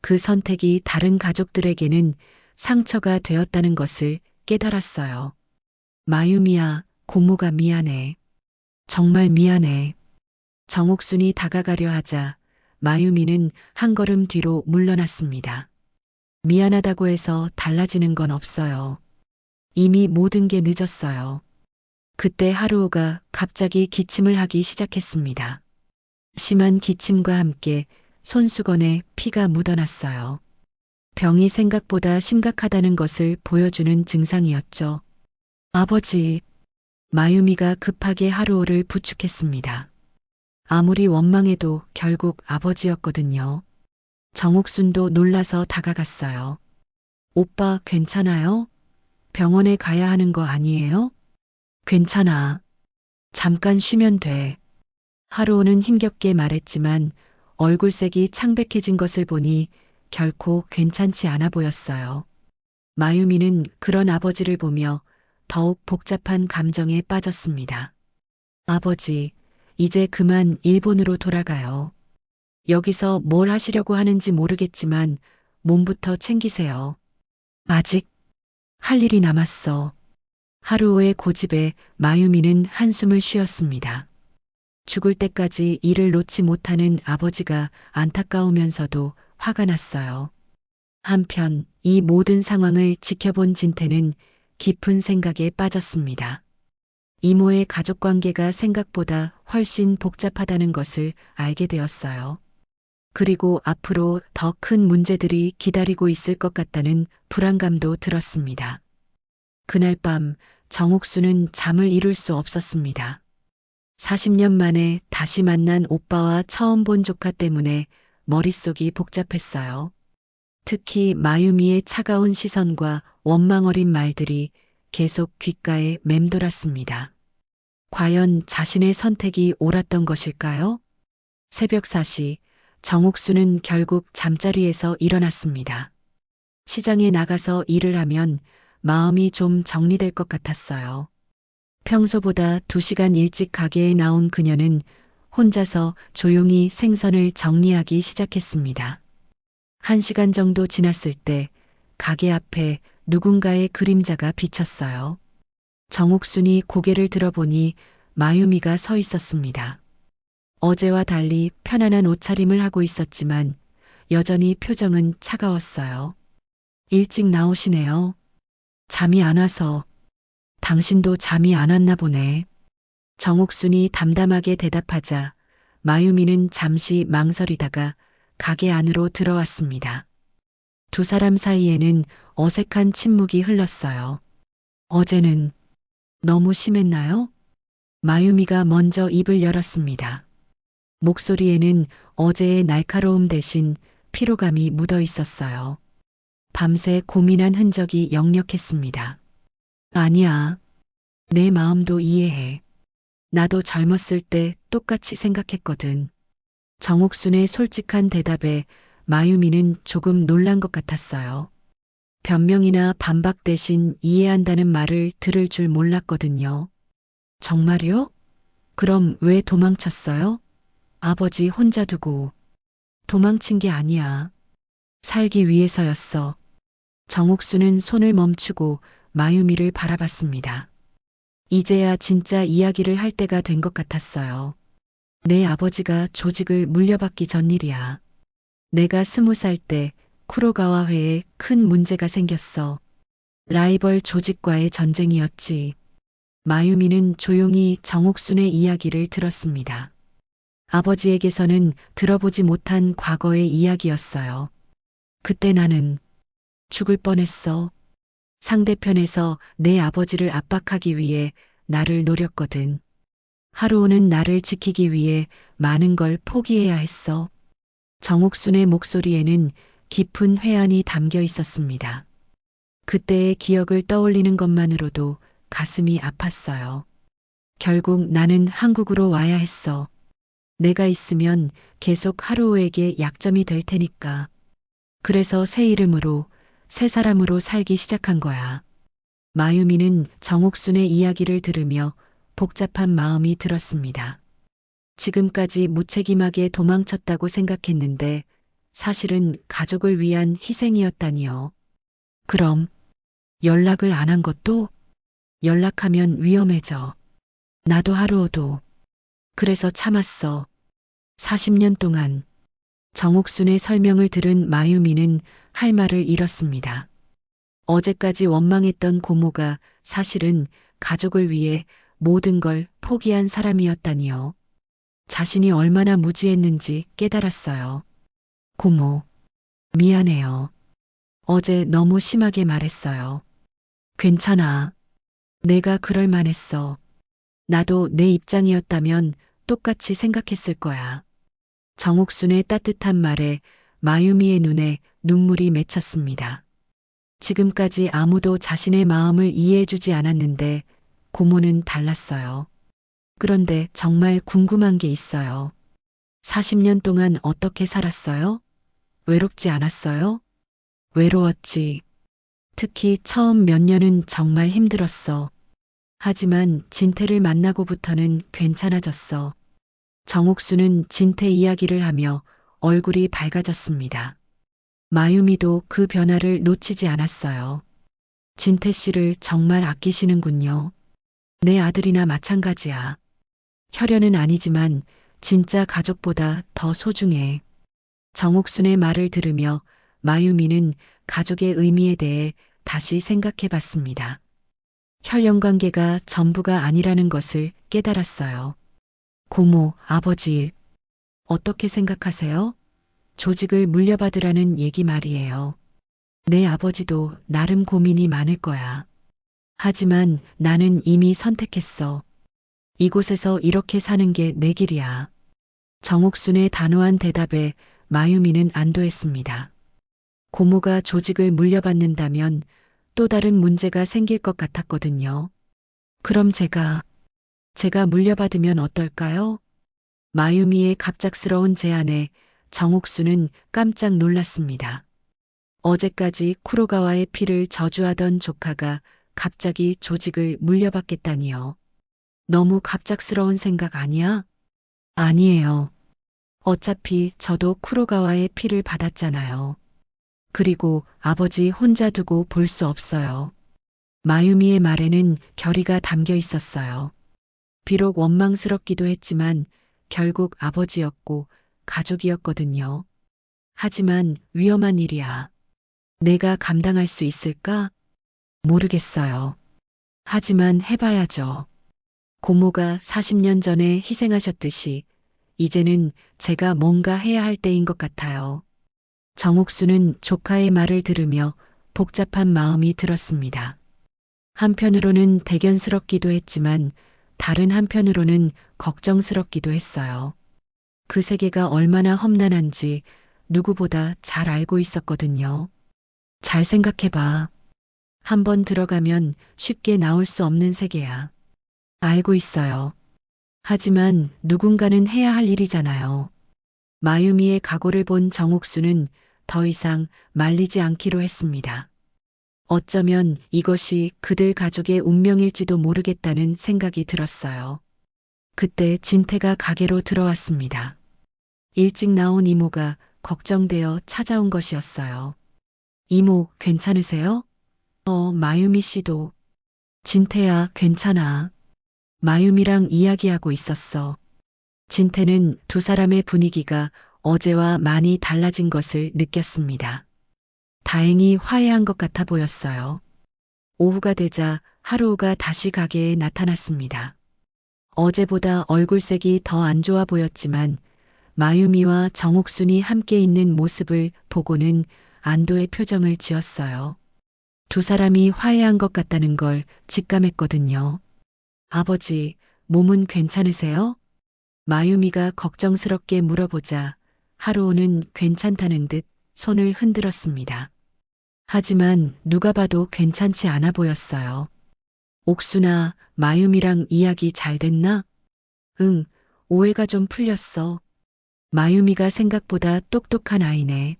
그 선택이 다른 가족들에게는 상처가 되었다는 것을 깨달았어요. 마유미야, 고모가 미안해. 정말 미안해. 정옥순이 다가가려 하자 마유미는 한 걸음 뒤로 물러났습니다. 미안하다고 해서 달라지는 건 없어요. 이미 모든 게 늦었어요. 그때 하루오가 갑자기 기침을 하기 시작했습니다. 심한 기침과 함께 손수건에 피가 묻어났어요. 병이 생각보다 심각하다는 것을 보여주는 증상이었죠. 아버지, 마유미가 급하게 하루오를 부축했습니다. 아무리 원망해도 결국 아버지였거든요. 정옥순도 놀라서 다가갔어요. 오빠 괜찮아요? 병원에 가야 하는 거 아니에요? 괜찮아. 잠깐 쉬면 돼. 하루오는 힘겹게 말했지만 얼굴색이 창백해진 것을 보니 결코 괜찮지 않아 보였어요. 마유미는 그런 아버지를 보며 더욱 복잡한 감정에 빠졌습니다. 아버지, 이제 그만 일본으로 돌아가요. 여기서 뭘 하시려고 하는지 모르겠지만 몸부터 챙기세요. 아직 할 일이 남았어. 하루의 고집에 마유미는 한숨을 쉬었습니다. 죽을 때까지 일을 놓지 못하는 아버지가 안타까우면서도 화가 났어요. 한편 이 모든 상황을 지켜본 진태는 깊은 생각에 빠졌습니다. 이모의 가족 관계가 생각보다 훨씬 복잡하다는 것을 알게 되었어요. 그리고 앞으로 더 큰 문제들이 기다리고 있을 것 같다는 불안감도 들었습니다. 그날 밤 정옥수는 잠을 이룰 수 없었습니다. 40년 만에 다시 만난 오빠와 처음 본 조카 때문에 머릿속이 복잡했어요. 특히 마유미의 차가운 시선과 원망 어린 말들이 계속 귓가에 맴돌았습니다. 과연 자신의 선택이 옳았던 것일까요? 새벽 4시 정옥수는 결국 잠자리에서 일어났습니다. 시장에 나가서 일을 하면 마음이 좀 정리될 것 같았어요. 평소보다 2시간 일찍 가게에 나온 그녀는 혼자서 조용히 생선을 정리하기 시작했습니다. 1시간 정도 지났을 때 가게 앞에 누군가의 그림자가 비쳤어요. 정옥순이 고개를 들어보니 마유미가 서 있었습니다. 어제와 달리 편안한 옷차림을 하고 있었지만 여전히 표정은 차가웠어요. 일찍 나오시네요. 잠이 안 와서. 당신도 잠이 안 왔나 보네. 정옥순이 담담하게 대답하자 마유미는 잠시 망설이다가 가게 안으로 들어왔습니다. 두 사람 사이에는 어색한 침묵이 흘렀어요. 어제는 너무 심했나요? 마유미가 먼저 입을 열었습니다. 목소리에는 어제의 날카로움 대신 피로감이 묻어 있었어요. 밤새 고민한 흔적이 역력했습니다. 아니야. 내 마음도 이해해. 나도 젊었을 때 똑같이 생각했거든. 정옥순의 솔직한 대답에 마유미는 조금 놀란 것 같았어요. 변명이나 반박 대신 이해한다는 말을 들을 줄 몰랐거든요. 정말요? 그럼 왜 도망쳤어요? 아버지 혼자 두고. 도망친 게 아니야. 살기 위해서였어. 정옥수는 손을 멈추고 마유미를 바라봤습니다. 이제야 진짜 이야기를 할 때가 된 것 같았어요. 내 아버지가 조직을 물려받기 전 일이야. 내가 20살 때 쿠로가와회에 큰 문제가 생겼어. 라이벌 조직과의 전쟁이었지. 마유미는 조용히 정옥순의 이야기를 들었습니다. 아버지에게서는 들어보지 못한 과거의 이야기였어요. 그때 나는 죽을 뻔했어. 상대편에서 내 아버지를 압박하기 위해 나를 노렸거든. 하루오는 나를 지키기 위해 많은 걸 포기해야 했어. 정옥순의 목소리에는 깊은 회한이 담겨 있었습니다. 그때의 기억을 떠올리는 것만으로도 가슴이 아팠어요. 결국 나는 한국으로 와야 했어. 내가 있으면 계속 하루오에게 약점이 될 테니까. 그래서 새 이름으로, 새 사람으로 살기 시작한 거야. 마유미는 정옥순의 이야기를 들으며 복잡한 마음이 들었습니다. 지금까지 무책임하게 도망쳤다고 생각했는데 사실은 가족을 위한 희생이었다니요. 그럼 연락을 안 한 것도? 연락하면 위험해져. 나도 하루오도. 그래서 참았어. 40년 동안. 정옥순의 설명을 들은 마유미는 할 말을 잃었습니다. 어제까지 원망했던 고모가 사실은 가족을 위해 모든 걸 포기한 사람이었다니요. 자신이 얼마나 무지했는지 깨달았어요. 고모, 미안해요. 어제 너무 심하게 말했어요. 괜찮아. 내가 그럴 만했어. 나도 내 입장이었다면 똑같이 생각했을 거야. 정옥순의 따뜻한 말에 마유미의 눈에 눈물이 맺혔습니다. 지금까지 아무도 자신의 마음을 이해해주지 않았는데 고모는 달랐어요. 그런데 정말 궁금한 게 있어요. 40년 동안 어떻게 살았어요? 외롭지 않았어요? 외로웠지. 특히 처음 몇 년은 정말 힘들었어. 하지만 진태를 만나고부터는 괜찮아졌어. 정옥수는 진태 이야기를 하며 얼굴이 밝아졌습니다. 마유미도 그 변화를 놓치지 않았어요. 진태 씨를 정말 아끼시는군요. 내 아들이나 마찬가지야. 혈연은 아니지만 진짜 가족보다 더 소중해. 정옥순의 말을 들으며 마유미는 가족의 의미에 대해 다시 생각해 봤습니다. 혈연 관계가 전부가 아니라는 것을 깨달았어요. 고모, 아버지 일, 어떻게 생각하세요? 조직을 물려받으라는 얘기 말이에요. 내 아버지도 나름 고민이 많을 거야. 하지만 나는 이미 선택했어. 이곳에서 이렇게 사는 게 내 길이야. 정옥순의 단호한 대답에 마유미는 안도했습니다. 고모가 조직을 물려받는다면 또 다른 문제가 생길 것 같았거든요. 그럼 제가 물려받으면 어떨까요? 마유미의 갑작스러운 제안에 정옥수는 깜짝 놀랐습니다. 어제까지 쿠로가와의 피를 저주하던 조카가 갑자기 조직을 물려받겠다니요. 너무 갑작스러운 생각 아니야? 아니에요. 어차피 저도 쿠로가와의 피를 받았잖아요. 그리고 아버지 혼자 두고 볼 수 없어요. 마유미의 말에는 결의가 담겨 있었어요. 비록 원망스럽기도 했지만 결국 아버지였고 가족이었거든요. 하지만 위험한 일이야. 내가 감당할 수 있을까? 모르겠어요. 하지만 해봐야죠. 고모가 40년 전에 희생하셨듯이 이제는 제가 뭔가 해야 할 때인 것 같아요. 정옥수는 조카의 말을 들으며 복잡한 마음이 들었습니다. 한편으로는 대견스럽기도 했지만 다른 한편으로는 걱정스럽기도 했어요. 그 세계가 얼마나 험난한지 누구보다 잘 알고 있었거든요. 잘 생각해봐. 한번 들어가면 쉽게 나올 수 없는 세계야. 알고 있어요. 하지만 누군가는 해야 할 일이잖아요. 마유미의 각오를 본 정옥수는 더 이상 말리지 않기로 했습니다. 어쩌면 이것이 그들 가족의 운명일지도 모르겠다는 생각이 들었어요. 그때 진태가 가게로 들어왔습니다. 일찍 나온 이모가 걱정되어 찾아온 것이었어요. 이모, 괜찮으세요? 마유미 씨도. 진태야, 괜찮아. 마유미랑 이야기하고 있었어. 진태는 두 사람의 분위기가 어제와 많이 달라진 것을 느꼈습니다. 다행히 화해한 것 같아 보였어요. 오후가 되자 하루오가 다시 가게에 나타났습니다. 어제보다 얼굴색이 더 안 좋아 보였지만 마유미와 정옥순이 함께 있는 모습을 보고는 안도의 표정을 지었어요. 두 사람이 화해한 것 같다는 걸 직감했거든요. 아버지, 몸은 괜찮으세요? 마유미가 걱정스럽게 물어보자 하루오는 괜찮다는 듯 손을 흔들었습니다. 하지만 누가 봐도 괜찮지 않아 보였어요. 옥수나 마유미랑 이야기 잘 됐나? 응, 오해가 좀 풀렸어. 마유미가 생각보다 똑똑한 아이네.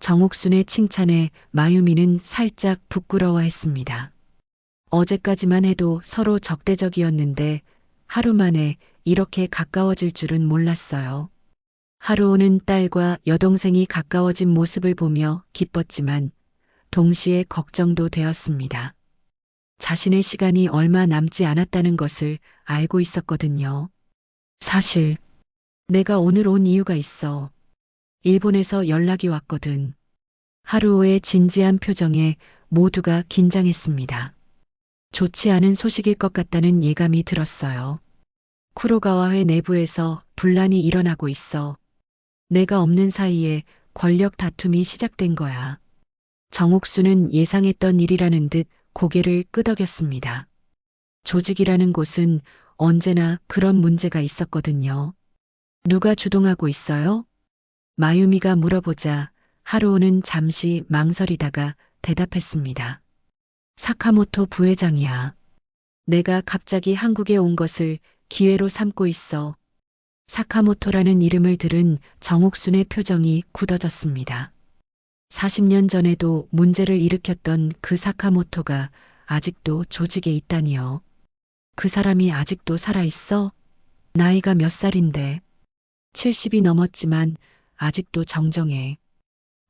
정옥순의 칭찬에 마유미는 살짝 부끄러워했습니다. 어제까지만 해도 서로 적대적이었는데 하루 만에 이렇게 가까워질 줄은 몰랐어요. 하루오는 딸과 여동생이 가까워진 모습을 보며 기뻤지만 동시에 걱정도 되었습니다. 자신의 시간이 얼마 남지 않았다는 것을 알고 있었거든요. 사실 내가 오늘 온 이유가 있어. 일본에서 연락이 왔거든. 하루오의 진지한 표정에 모두가 긴장했습니다. 좋지 않은 소식일 것 같다는 예감이 들었어요. 쿠로가와회 내부에서 분란이 일어나고 있어. 내가 없는 사이에 권력 다툼이 시작된 거야. 정옥수는 예상했던 일이라는 듯 고개를 끄덕였습니다. 조직이라는 곳은 언제나 그런 문제가 있었거든요. 누가 주동하고 있어요? 마유미가 물어보자 하루오는 잠시 망설이다가 대답했습니다. 사카모토 부회장이야. 내가 갑자기 한국에 온 것을 기회로 삼고 있어. 사카모토라는 이름을 들은 정옥순의 표정이 굳어졌습니다. 40년 전에도 문제를 일으켰던 그 사카모토가 아직도 조직에 있다니요. 그 사람이 아직도 살아있어? 나이가 몇 살인데? 70이 넘었지만 아직도 정정해.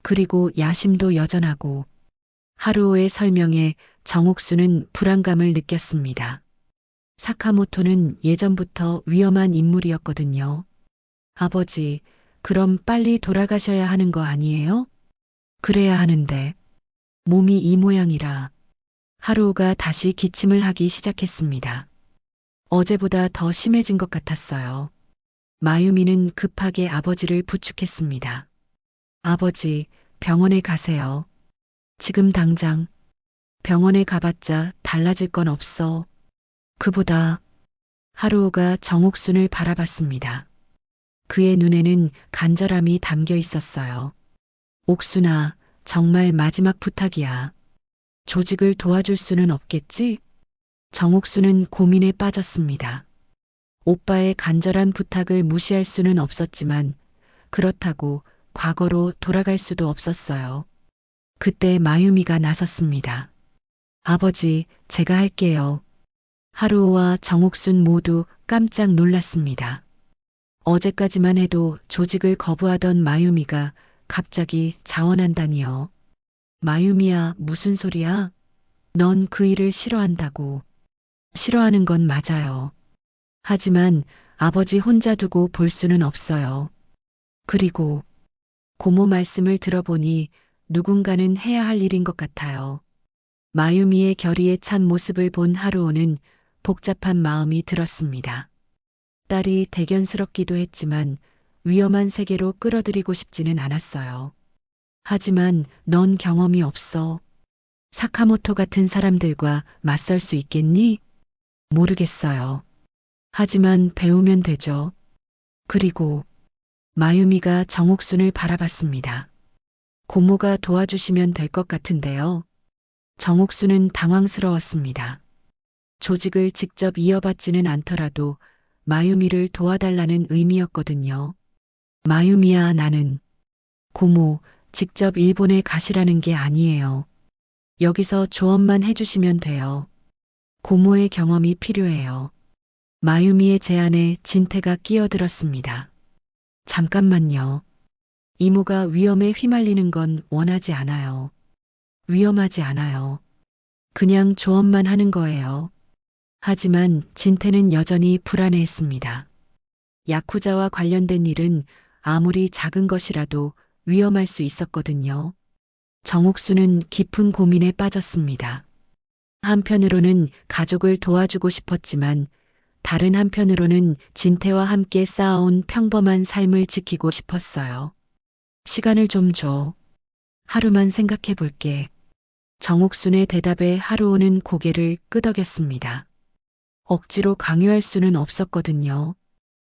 그리고 야심도 여전하고. 하루오의 설명에 정옥수는 불안감을 느꼈습니다. 사카모토는 예전부터 위험한 인물이었거든요. 아버지, 그럼 빨리 돌아가셔야 하는 거 아니에요? 그래야 하는데. 몸이 이 모양이라 하루오가 다시 기침을 하기 시작했습니다. 어제보다 더 심해진 것 같았어요. 마유미는 급하게 아버지를 부축했습니다. 아버지, 병원에 가세요. 지금 당장. 병원에 가봤자 달라질 건 없어. 그보다 하루오가 정옥순을 바라봤습니다. 그의 눈에는 간절함이 담겨 있었어요. 옥순아, 정말 마지막 부탁이야. 조직을 도와줄 수는 없겠지? 정옥순은 고민에 빠졌습니다. 오빠의 간절한 부탁을 무시할 수는 없었지만 그렇다고 과거로 돌아갈 수도 없었어요. 그때 마유미가 나섰습니다. 아버지, 제가 할게요. 하루오와 정옥순 모두 깜짝 놀랐습니다. 어제까지만 해도 조직을 거부하던 마유미가 갑자기 자원한다니요. 마유미야, 무슨 소리야? 넌 그 일을 싫어한다고. 싫어하는 건 맞아요. 하지만 아버지 혼자 두고 볼 수는 없어요. 그리고 고모 말씀을 들어보니 누군가는 해야 할 일인 것 같아요. 마유미의 결의에 찬 모습을 본 하루오는 복잡한 마음이 들었습니다. 딸이 대견스럽기도 했지만 위험한 세계로 끌어들이고 싶지는 않았어요. 하지만 넌 경험이 없어. 사카모토 같은 사람들과 맞설 수 있겠니? 모르겠어요. 하지만 배우면 되죠. 그리고 마유미가 정옥순을 바라봤습니다. 고모가 도와주시면 될 것 같은데요. 정옥순은 당황스러웠습니다. 조직을 직접 이어받지는 않더라도 마유미를 도와달라는 의미였거든요. 마유미야, 나는 고모, 직접 일본에 가시라는 게 아니에요. 여기서 조언만 해주시면 돼요. 고모의 경험이 필요해요. 마유미의 제안에 진태가 끼어들었습니다. 잠깐만요. 이모가 위험에 휘말리는 건 원하지 않아요. 위험하지 않아요. 그냥 조언만 하는 거예요. 하지만 진태는 여전히 불안해했습니다. 야쿠자와 관련된 일은 아무리 작은 것이라도 위험할 수 있었거든요. 정옥수는 깊은 고민에 빠졌습니다. 한편으로는 가족을 도와주고 싶었지만 다른 한편으로는 진태와 함께 쌓아온 평범한 삶을 지키고 싶었어요. 시간을 좀 줘. 하루만 생각해 볼게. 정옥순의 대답에 하루오는 고개를 끄덕였습니다. 억지로 강요할 수는 없었거든요.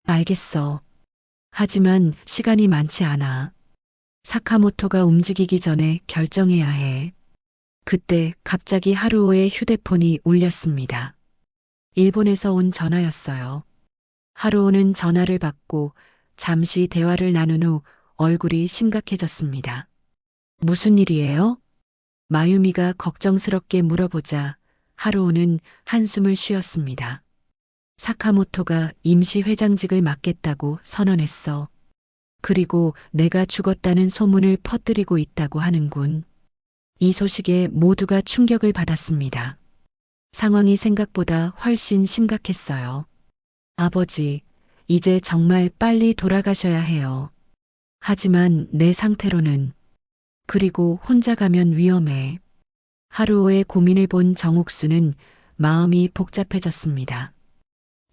알겠어. 하지만 시간이 많지 않아. 사카모토가 움직이기 전에 결정해야 해. 그때 갑자기 하루오의 휴대폰이 울렸습니다. 일본에서 온 전화였어요. 하루오는 전화를 받고 잠시 대화를 나눈 후 얼굴이 심각해졌습니다. 무슨 일이에요? 마유미가 걱정스럽게 물어보자 하루오는 한숨을 쉬었습니다. 사카모토가 임시 회장직을 맡겠다고 선언했어. 그리고 내가 죽었다는 소문을 퍼뜨리고 있다고 하는군. 이 소식에 모두가 충격을 받았습니다. 상황이 생각보다 훨씬 심각했어요. 아버지, 이제 정말 빨리 돌아가셔야 해요. 하지만 내 상태로는. 그리고 혼자 가면 위험해. 하루오의 고민을 본 정옥수는 마음이 복잡해졌습니다.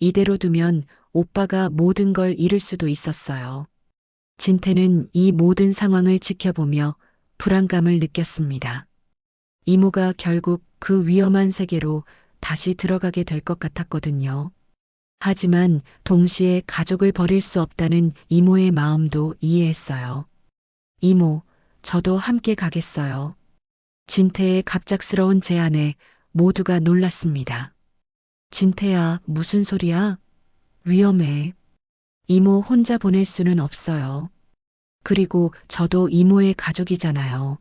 이대로 두면 오빠가 모든 걸 잃을 수도 있었어요. 진태는 이 모든 상황을 지켜보며 불안감을 느꼈습니다. 이모가 결국 그 위험한 세계로 다시 들어가게 될 것 같았거든요. 하지만 동시에 가족을 버릴 수 없다는 이모의 마음도 이해했어요. 이모, 저도 함께 가겠어요. 진태의 갑작스러운 제안에 모두가 놀랐습니다. 진태야, 무슨 소리야? 위험해. 이모 혼자 보낼 수는 없어요. 그리고 저도 이모의 가족이잖아요.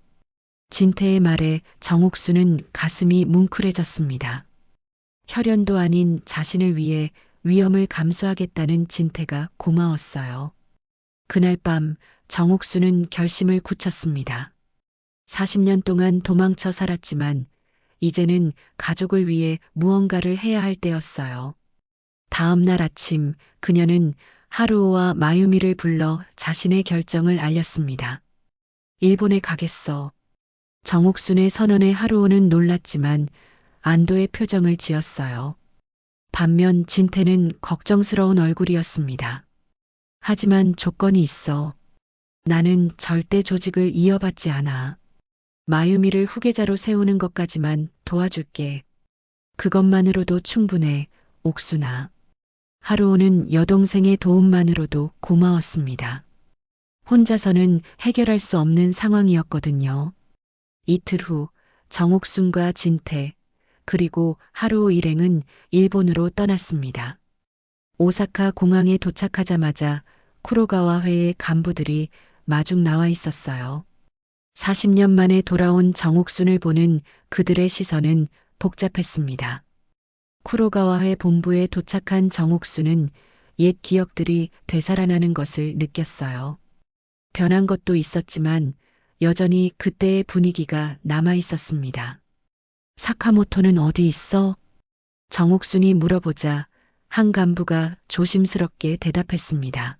진태의 말에 정옥수는 가슴이 뭉클해졌습니다. 혈연도 아닌 자신을 위해 위험을 감수하겠다는 진태가 고마웠어요. 그날 밤 정옥수는 결심을 굳혔습니다. 40년 동안 도망쳐 살았지만 이제는 가족을 위해 무언가를 해야 할 때였어요. 다음 날 아침 그녀는 하루오와 마유미를 불러 자신의 결정을 알렸습니다. 일본에 가겠어. 정옥순의 선언에 하루오는 놀랐지만 안도의 표정을 지었어요. 반면 진태는 걱정스러운 얼굴이었습니다. 하지만 조건이 있어. 나는 절대 조직을 이어받지 않아. 마유미를 후계자로 세우는 것까지만 도와줄게. 그것만으로도 충분해, 옥순아. 하루오는 여동생의 도움만으로도 고마웠습니다. 혼자서는 해결할 수 없는 상황이었거든요. 이틀 후 정옥순과 진태 그리고 하루오 일행은 일본으로 떠났습니다. 오사카 공항에 도착하자마자 쿠로가와 회의 간부들이 마중 나와 있었어요. 40년 만에 돌아온 정옥순을 보는 그들의 시선은 복잡했습니다. 쿠로가와회 본부에 도착한 정옥순은 옛 기억들이 되살아나는 것을 느꼈어요. 변한 것도 있었지만 여전히 그때의 분위기가 남아 있었습니다. 사카모토는 어디 있어? 정옥순이 물어보자 한 간부가 조심스럽게 대답했습니다.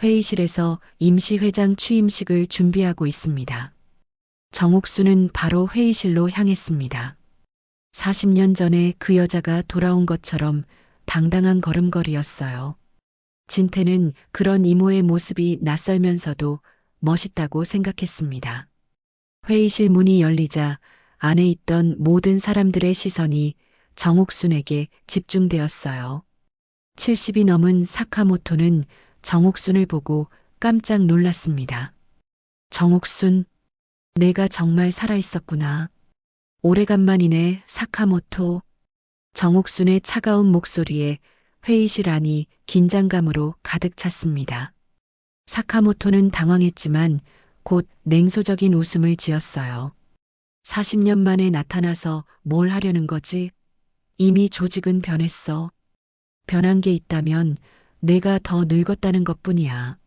회의실에서 임시회장 취임식을 준비하고 있습니다. 정옥순은 바로 회의실로 향했습니다. 40년 전에 그 여자가 돌아온 것처럼 당당한 걸음걸이였어요. 진태는 그런 이모의 모습이 낯설면서도 멋있다고 생각했습니다. 회의실 문이 열리자 안에 있던 모든 사람들의 시선이 정옥순에게 집중되었어요. 70이 넘은 사카모토는 정옥순을 보고 깜짝 놀랐습니다. 정옥순, 내가 정말 살아있었구나. 오래간만이네, 사카모토. 정옥순의 차가운 목소리에 회의실 안이 긴장감으로 가득 찼습니다. 사카모토는 당황했지만 곧 냉소적인 웃음을 지었어요. 40년 만에 나타나서 뭘 하려는 거지? 이미 조직은 변했어. 변한 게 있다면 내가 더 늙었다는 것뿐이야.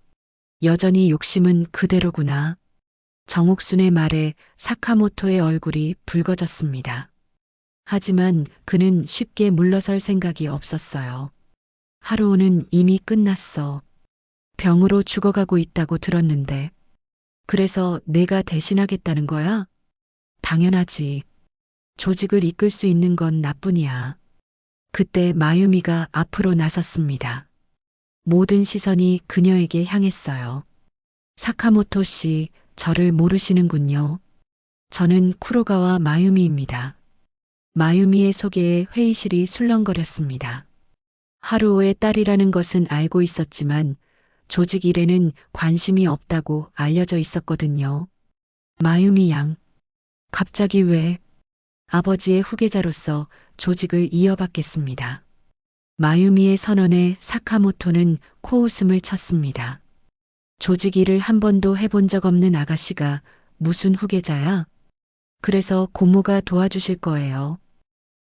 여전히 욕심은 그대로구나. 정옥순의 말에 사카모토의 얼굴이 붉어졌습니다. 하지만 그는 쉽게 물러설 생각이 없었어요. 하루오는 이미 끝났어. 병으로 죽어가고 있다고 들었는데. 그래서 내가 대신하겠다는 거야? 당연하지. 조직을 이끌 수 있는 건 나뿐이야. 그때 마유미가 앞으로 나섰습니다. 모든 시선이 그녀에게 향했어요. 사카모토 씨, 저를 모르시는군요. 저는 쿠로가와 마유미입니다. 마유미의 소개에 회의실이 술렁거렸습니다. 하루오의 딸이라는 것은 알고 있었지만 조직 일에는 관심이 없다고 알려져 있었거든요. 마유미 양, 갑자기 왜? 아버지의 후계자로서 조직을 이어받겠습니다. 마유미의 선언에 사카모토는 코웃음을 쳤습니다. 조직 일을 한 번도 해본 적 없는 아가씨가 무슨 후계자야? 그래서 고모가 도와주실 거예요.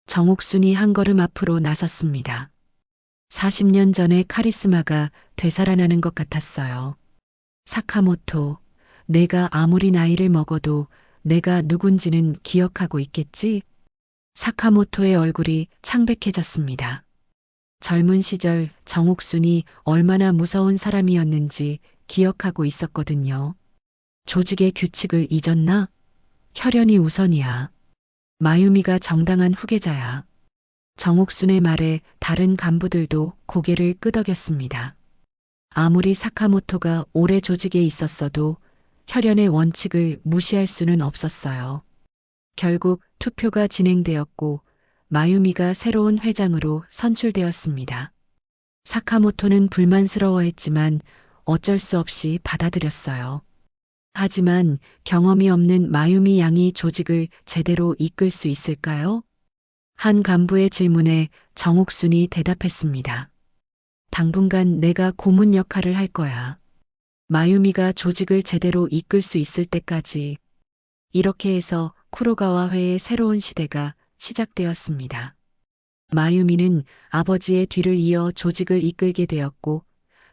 정옥순이 한 걸음 앞으로 나섰습니다. 40년 전의 카리스마가 되살아나는 것 같았어요. 사카모토, 내가 아무리 나이를 먹어도 내가 누군지는 기억하고 있겠지? 사카모토의 얼굴이 창백해졌습니다. 젊은 시절 정옥순이 얼마나 무서운 사람이었는지 기억하고 있었거든요. 조직의 규칙을 잊었나? 혈연이 우선이야. 마유미가 정당한 후계자야. 정옥순의 말에 다른 간부들도 고개를 끄덕였습니다. 아무리 사카모토가 오래 조직에 있었어도 혈연의 원칙을 무시할 수는 없었어요. 결국 투표가 진행되었고 마유미가 새로운 회장으로 선출되었습니다. 사카모토는 불만스러워했지만 어쩔 수 없이 받아들였어요. 하지만 경험이 없는 마유미 양이 조직을 제대로 이끌 수 있을까요? 한 간부의 질문에 정옥순이 대답했습니다. 당분간 내가 고문 역할을 할 거야. 마유미가 조직을 제대로 이끌 수 있을 때까지. 이렇게 해서 쿠로가와 회의 새로운 시대가 시작되었습니다. 마유미는 아버지의 뒤를 이어 조직을 이끌게 되었고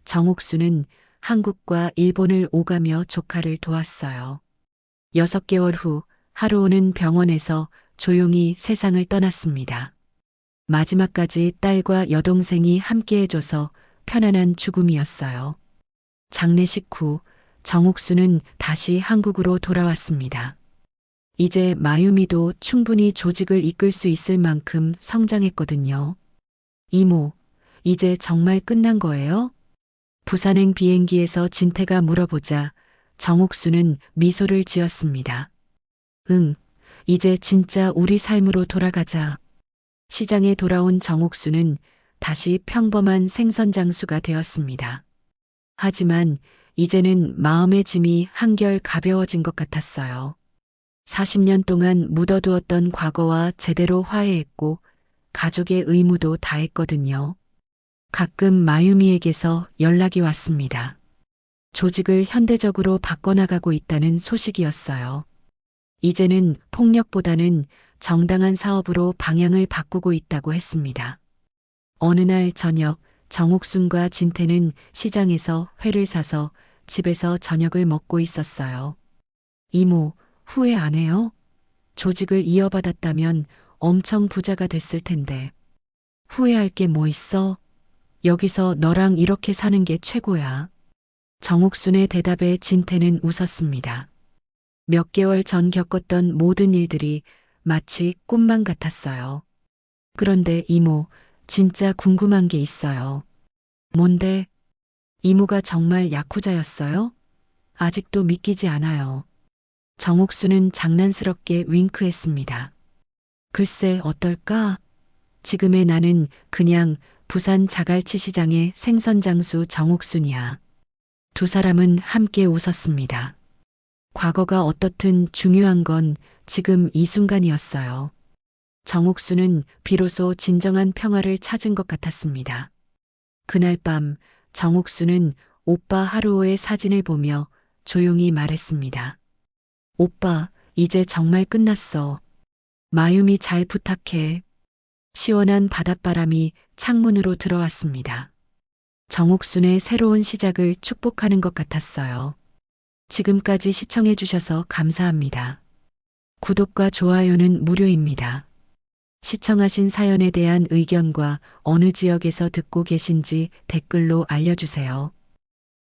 정옥순은 한국과 일본을 오가며 조카를 도왔어요. 6개월 후 하루오는 병원에서 조용히 세상을 떠났습니다. 마지막까지 딸과 여동생이 함께 해줘서 편안한 죽음이었어요. 장례식 후 정옥수는 다시 한국으로 돌아왔습니다. 이제 마유미도 충분히 조직을 이끌 수 있을 만큼 성장했거든요. 이모, 이제 정말 끝난 거예요? 부산행 비행기에서 진태가 물어보자 정옥수는 미소를 지었습니다. 응, 이제 진짜 우리 삶으로 돌아가자. 시장에 돌아온 정옥수는 다시 평범한 생선장수가 되었습니다. 하지만 이제는 마음의 짐이 한결 가벼워진 것 같았어요. 40년 동안 묻어두었던 과거와 제대로 화해했고 가족의 의무도 다했거든요. 가끔 마유미에게서 연락이 왔습니다. 조직을 현대적으로 바꿔나가고 있다는 소식이었어요. 이제는 폭력보다는 정당한 사업으로 방향을 바꾸고 있다고 했습니다. 어느 날 저녁 정옥순과 진태는 시장에서 회를 사서 집에서 저녁을 먹고 있었어요. 이모, 후회 안 해요? 조직을 이어받았다면 엄청 부자가 됐을 텐데. 후회할 게 뭐 있어? 여기서 너랑 이렇게 사는 게 최고야. 정옥순의 대답에 진태는 웃었습니다. 몇 개월 전 겪었던 모든 일들이 마치 꿈만 같았어요. 그런데 이모, 진짜 궁금한 게 있어요. 뭔데? 이모가 정말 야쿠자였어요? 아직도 믿기지 않아요. 정옥수는 장난스럽게 윙크했습니다. 글쎄 어떨까? 지금의 나는 그냥 부산 자갈치 시장의 생선장수 정옥순이야. 두 사람은 함께 웃었습니다. 과거가 어떻든 중요한 건 지금 이 순간이었어요. 정옥수는 비로소 진정한 평화를 찾은 것 같았습니다. 그날 밤 정옥수는 오빠 하루오의 사진을 보며 조용히 말했습니다. 오빠, 이제 정말 끝났어. 마유미 잘 부탁해. 시원한 바닷바람이 창문으로 들어왔습니다. 정옥순의 새로운 시작을 축복하는 것 같았어요. 지금까지 시청해 주셔서 감사합니다. 구독과 좋아요는 무료입니다. 시청하신 사연에 대한 의견과 어느 지역에서 듣고 계신지 댓글로 알려주세요.